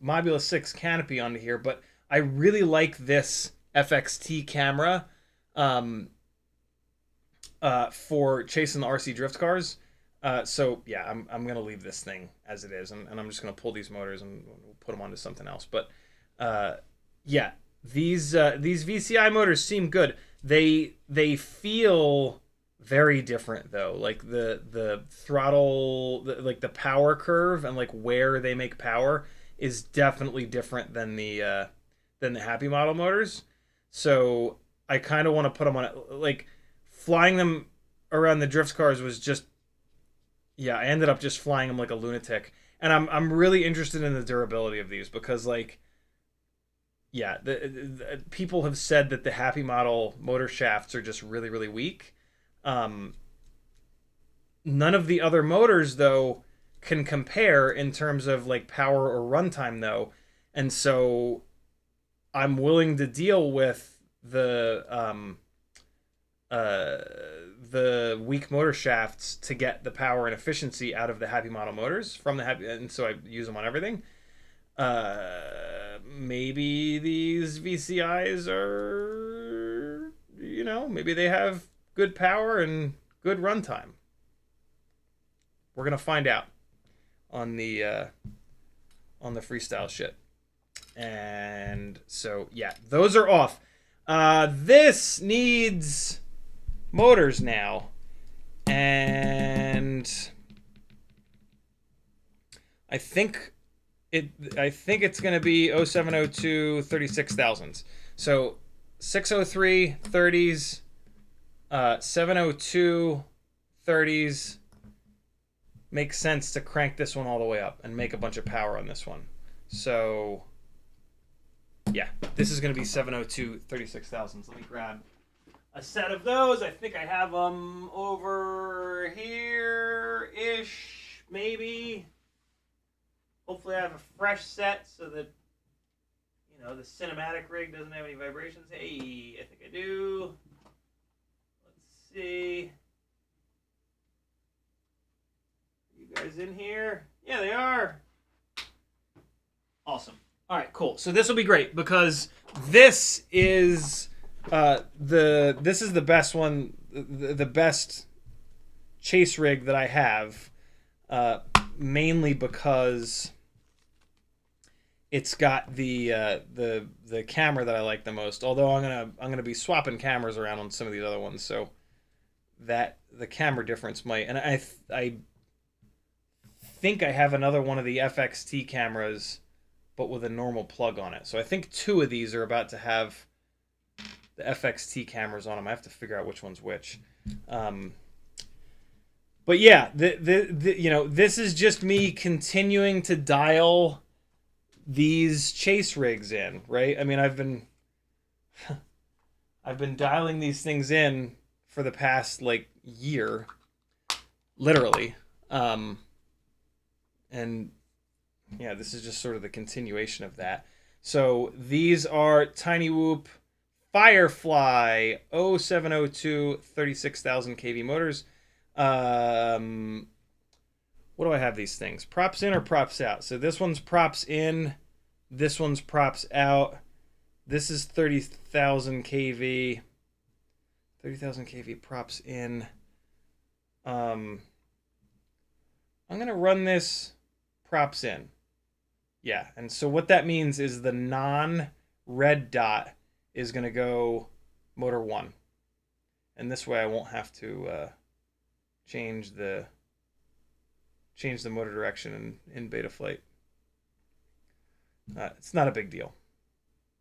A: Mobula 6 canopy onto here, but I really like this FXT camera for chasing the RC drift cars. So yeah, I'm gonna leave this thing as it is, and I'm just gonna pull these motors and we'll put them onto something else. But yeah, these VCI motors seem good. They feel very different though. Like the throttle, like the power curve and like where they make power is definitely different than the Happy Model motors. So I kind of want to put them on it. Like flying them around the drift cars was just, yeah, I ended up just flying them like a lunatic. And I'm really interested in the durability of these because like yeah, people have said that the Happy Model motor shafts are just really, really weak. Um, None of the other motors, though, can compare in terms of like power or runtime, though. And so I'm willing to deal with uh, the weak motor shafts to get the power and efficiency out of the Happy Model motors from the Happy, and so I use them on everything. Maybe these VCIs are, maybe they have good power and good runtime. We're gonna find out on the freestyle shit. And so yeah, those are off. This needs motors now, and I think it's going to be 0702 36,000s. So 603 30s, 702 30s. Makes sense to crank this one all the way up and make a bunch of power on this one. So yeah, this is going to be 702 36,000s. Let me grab a set of those. I think I have them over here-ish, maybe. Hopefully I have a fresh set so that, the cinematic rig doesn't have any vibrations. Hey, I think I do. Let's see. Are you guys in here? Yeah, they are. Awesome. All right, cool. So this will be great because this is the best one, the best chase rig that I have, mainly because it's got the camera that I like the most. Although I'm gonna be swapping cameras around on some of these other ones, so that the camera difference might. And I think I have another one of the FXT cameras, but with a normal plug on it. So I think 2 of these are about to have the FXT cameras on them. I have to figure out which one's which. But yeah, this is just me continuing to dial these chase rigs in, right? I mean, I've been dialing these things in for the past like year, literally. And yeah, this is just sort of the continuation of that. So these are Tiny Whoop Firefly 0702 36,000 kV motors. What do I have these things? Props in or props out? So this one's props in. This one's props out. This is 30,000 kV. 30,000 kV props in. I'm going to run this props in. Yeah, and so what that means is the non-red dot is going to go motor 1. And this way I won't have to change the motor direction in Betaflight. It's not a big deal.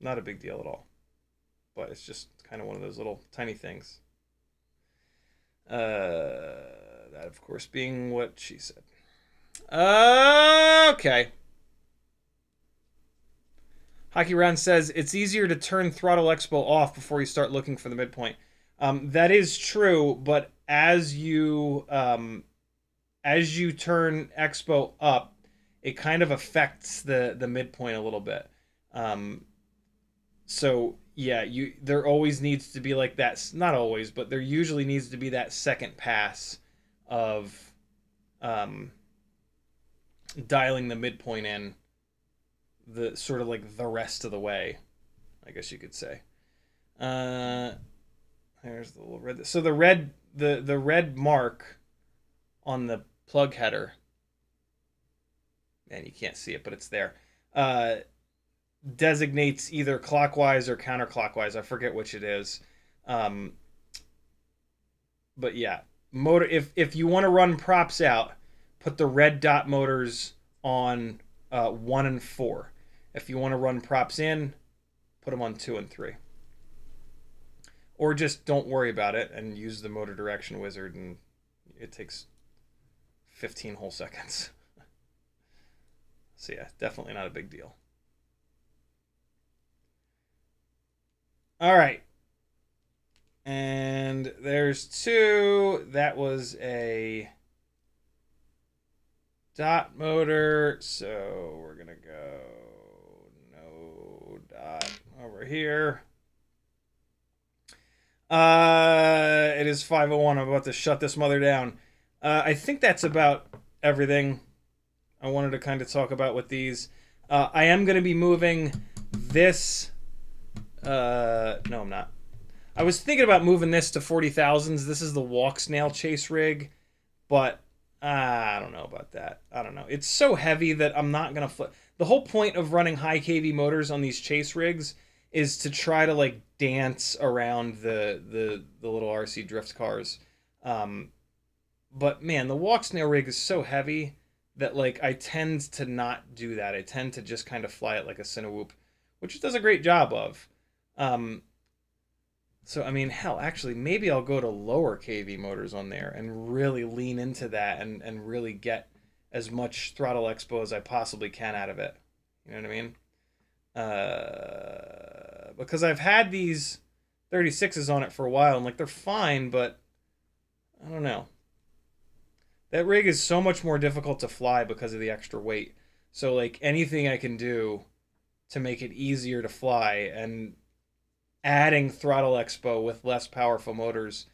A: Not a big deal at all. But it's just kind of one of those little tiny things. That, of course, being what she said. Okay. Hockey Round says, it's easier to turn Throttle Expo off before you start looking for the midpoint. That is true, but as you turn Expo up, it kind of affects the midpoint a little bit. So yeah, there always needs to be like that. Not always, but there usually needs to be that second pass of dialing the midpoint in, the sort of like the rest of the way, I guess you could say. There's the little red. So the red mark on the plug header, man, you can't see it, but it's there. Designates either clockwise or counterclockwise. I forget which it is. But yeah, motor. If you want to run props out, put the red dot motors on 1 and 4. If you want to run props in, put them on 2 and 3. Or just don't worry about it and use the motor direction wizard, and it takes 15 whole seconds. So yeah, definitely not a big deal. All right. And there's 2. That was a dot motor. So we're going to go no dot over here. It is 5:01. I'm about to shut this mother down. I think that's about everything I wanted to kind of talk about with these. I am going to be moving this. No, I'm not. I was thinking about moving this to 40,000s. This is the Walksnail chase rig, but I don't know about that. I don't know. It's so heavy that I'm not going to flip. The whole point of running high kV motors on these chase rigs is to try to like dance around the little RC drift cars. But man, the Walksnail rig is so heavy that like I tend to not do that. I tend to just kind of fly it like a Cinewhoop, which it does a great job of. So, I mean, hell, actually, maybe I'll go to lower KV motors on there and really lean into that and really get as much throttle expo as I possibly can out of it. You know what I mean? Because I've had these 36s on it for a while, and, like, they're fine, but I don't know. That rig is so much more difficult to fly because of the extra weight. So, like, anything I can do to make it easier to fly, and adding throttle expo with less powerful motors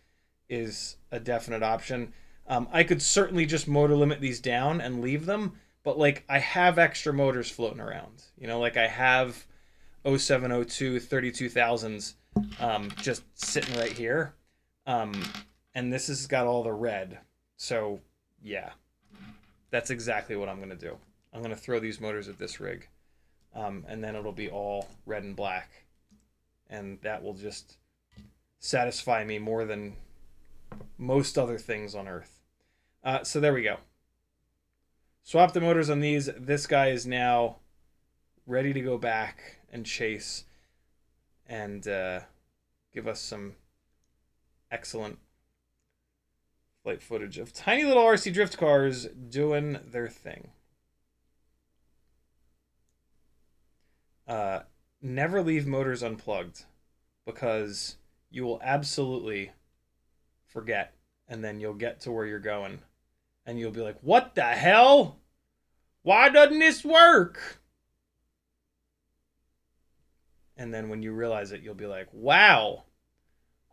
A: is a definite option. I could certainly just motor limit these down and leave them, but like I have extra motors floating around. You know, like I have 0702 32,000s just sitting right here. And this has got all the red. So yeah, that's exactly what I'm going to do. I'm going to throw these motors at this rig. And then it'll be all red and black. And that will just satisfy me more than most other things on Earth. So there we go. Swap the motors on these. This guy is now ready to go back and chase and give us some excellent flight footage of tiny little RC drift cars doing their thing. Never leave motors unplugged, because you will absolutely forget, and then you'll get to where you're going and you'll be like, what the hell? Why doesn't this work? And then when you realize it, you'll be like, wow,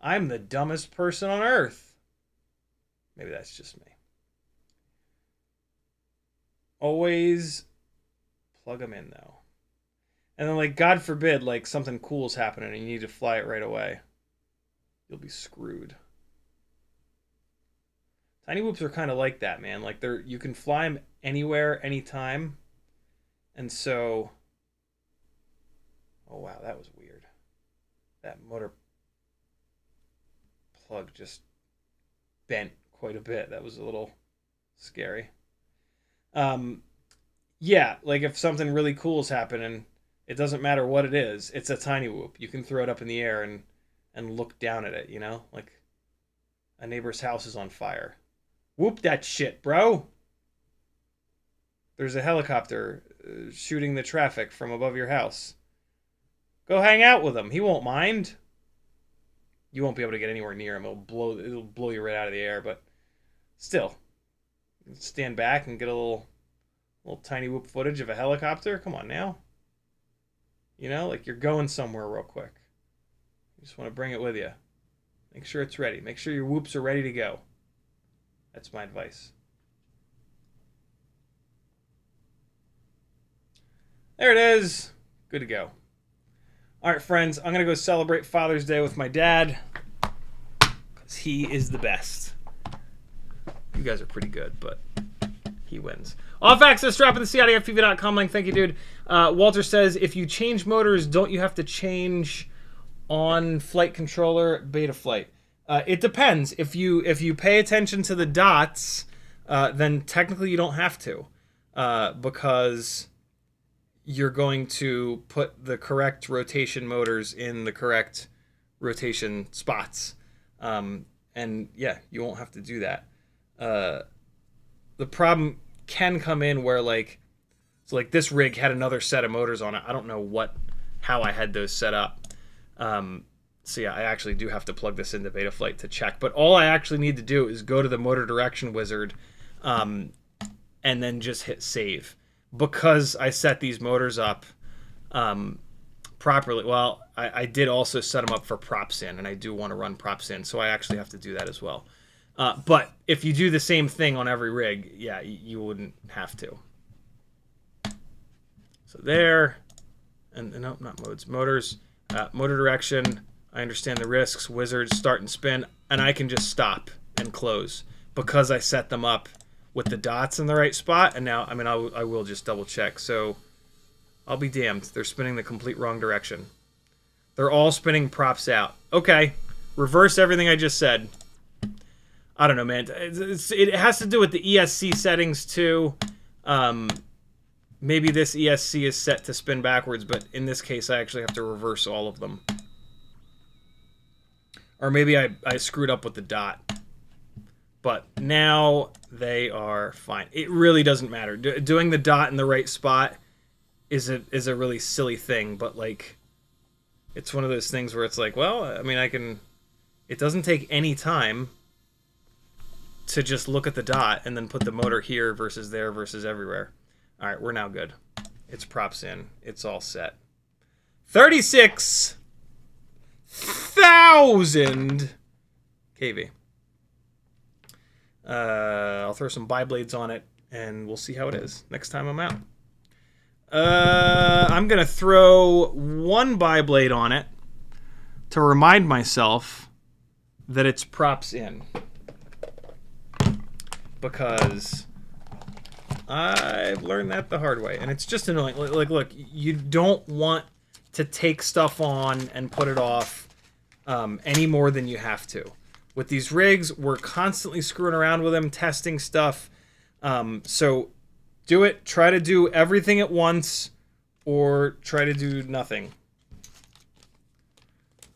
A: I'm the dumbest person on earth. Maybe that's just me. Always plug them in, though. And then, like, God forbid, like, something cool's happening and you need to fly it right away. You'll be screwed. Tiny whoops are kind of like that, man. Like, you can fly them anywhere, anytime. And so... Oh, wow, that was weird. That motor plug just bent quite a bit. That was a little scary. Yeah, like, if something really cool's happening... It doesn't matter what it is. It's a tiny whoop. You can throw it up in the air and look down at it, you know? Like a neighbor's house is on fire. Whoop that shit, bro. There's a helicopter shooting the traffic from above your house. Go hang out with him. He won't mind. You won't be able to get anywhere near him. It'll blow you right out of the air, but still. Stand back and get a little tiny whoop footage of a helicopter. Come on now. You know, like you're going somewhere real quick. You just want to bring it with you. Make sure it's ready. Make sure your whoops are ready to go. That's my advice. There it is. Good to go. All right, friends. I'm going to go celebrate Father's Day with my dad, because he is the best. You guys are pretty good, but he wins. Off access drop at the CiottiFPV.com link. Thank you, dude. Walter says, if you change motors, don't you have to change on flight controller beta flight? It depends. If you pay attention to the dots, then technically you don't have to, because you're going to put the correct rotation motors in the correct rotation spots. And yeah, you won't have to do that. The problem can come in where like this rig had another set of motors on it. I don't know how I had those set up. So yeah, I actually do have to plug this into Betaflight to check. But all I actually need to do is go to the motor direction wizard and then just hit save. Because I set these motors up properly. Well, I did also set them up for props in, and I do want to run props in, so I actually have to do that as well. But if you do the same thing on every rig, yeah, you wouldn't have to. So there, and no, not modes, motors, motor direction. I understand the risks, wizards, start and spin, and I can just stop and close because I set them up with the dots in the right spot. And now, I mean, I will just double check. So I'll be damned. They're spinning the complete wrong direction. They're all spinning props out. Okay, reverse everything I just said. I don't know, man. It has to do with the ESC settings too. Maybe this ESC is set to spin backwards, but in this case, I actually have to reverse all of them. Or maybe I screwed up with the dot. But now they are fine. It really doesn't matter. Doing the dot in the right spot is a really silly thing, but like, it's one of those things where it's like, well, I mean, it doesn't take any time to just look at the dot and then put the motor here versus there versus everywhere. All right, we're now good. It's props in. It's all set. 36,000 kV. I'll throw some bi-blades on it, and we'll see how it is next time I'm out. I'm going to throw one bi-blade on it to remind myself that it's props in. Because I've learned that the hard way, and it's just annoying. Like, look, you don't want to take stuff on and put it off any more than you have to. With these rigs, we're constantly screwing around with them, testing stuff. So do it. Try to do everything at once, or try to do nothing.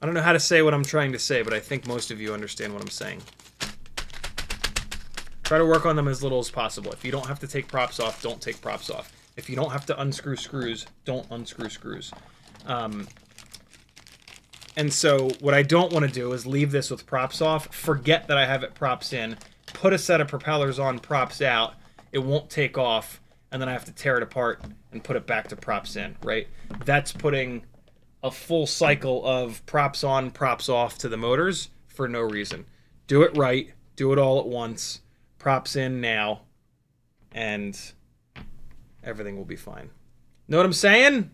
A: I don't know how to say what I'm trying to say, but I think most of you understand what I'm saying. Try to work on them as little as possible. If you don't have to take props off, don't take props off. If you don't have to unscrew screws, don't unscrew screws. And so what I don't want to do is leave this with props off, forget that I have it props in, put a set of propellers on, props out, it won't take off, and then I have to tear it apart and put it back to props in, right? That's putting a full cycle of props on, props off to the motors for no reason. Do it right, do it all at once, props in now, and everything will be fine. Know what I'm saying?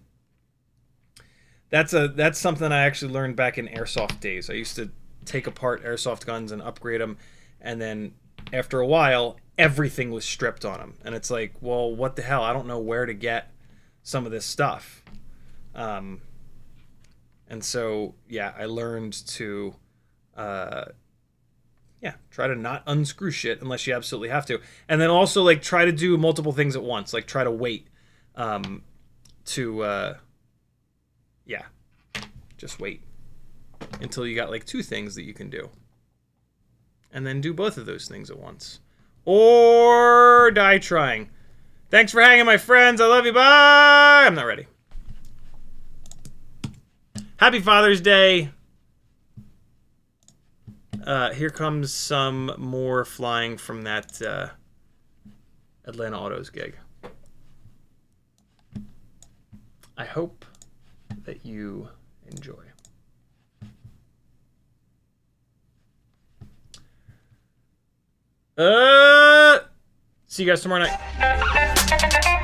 A: That's something I actually learned back in airsoft days. I used to take apart airsoft guns and upgrade them, and then after a while, everything was stripped on them. And it's like, well, what the hell? I don't know where to get some of this stuff. And so, yeah, I learned to, try to not unscrew shit unless you absolutely have to. And then also, like, try to do multiple things at once. Like, try to wait just wait until you got like 2 things that you can do. And then do both of those things at once. Or die trying. Thanks for hanging, my friends. I love you. Bye. I'm not ready. Happy Father's Day. Here comes some more flying from that Atlanta Autos gig. I hope that you enjoy. See you guys tomorrow night.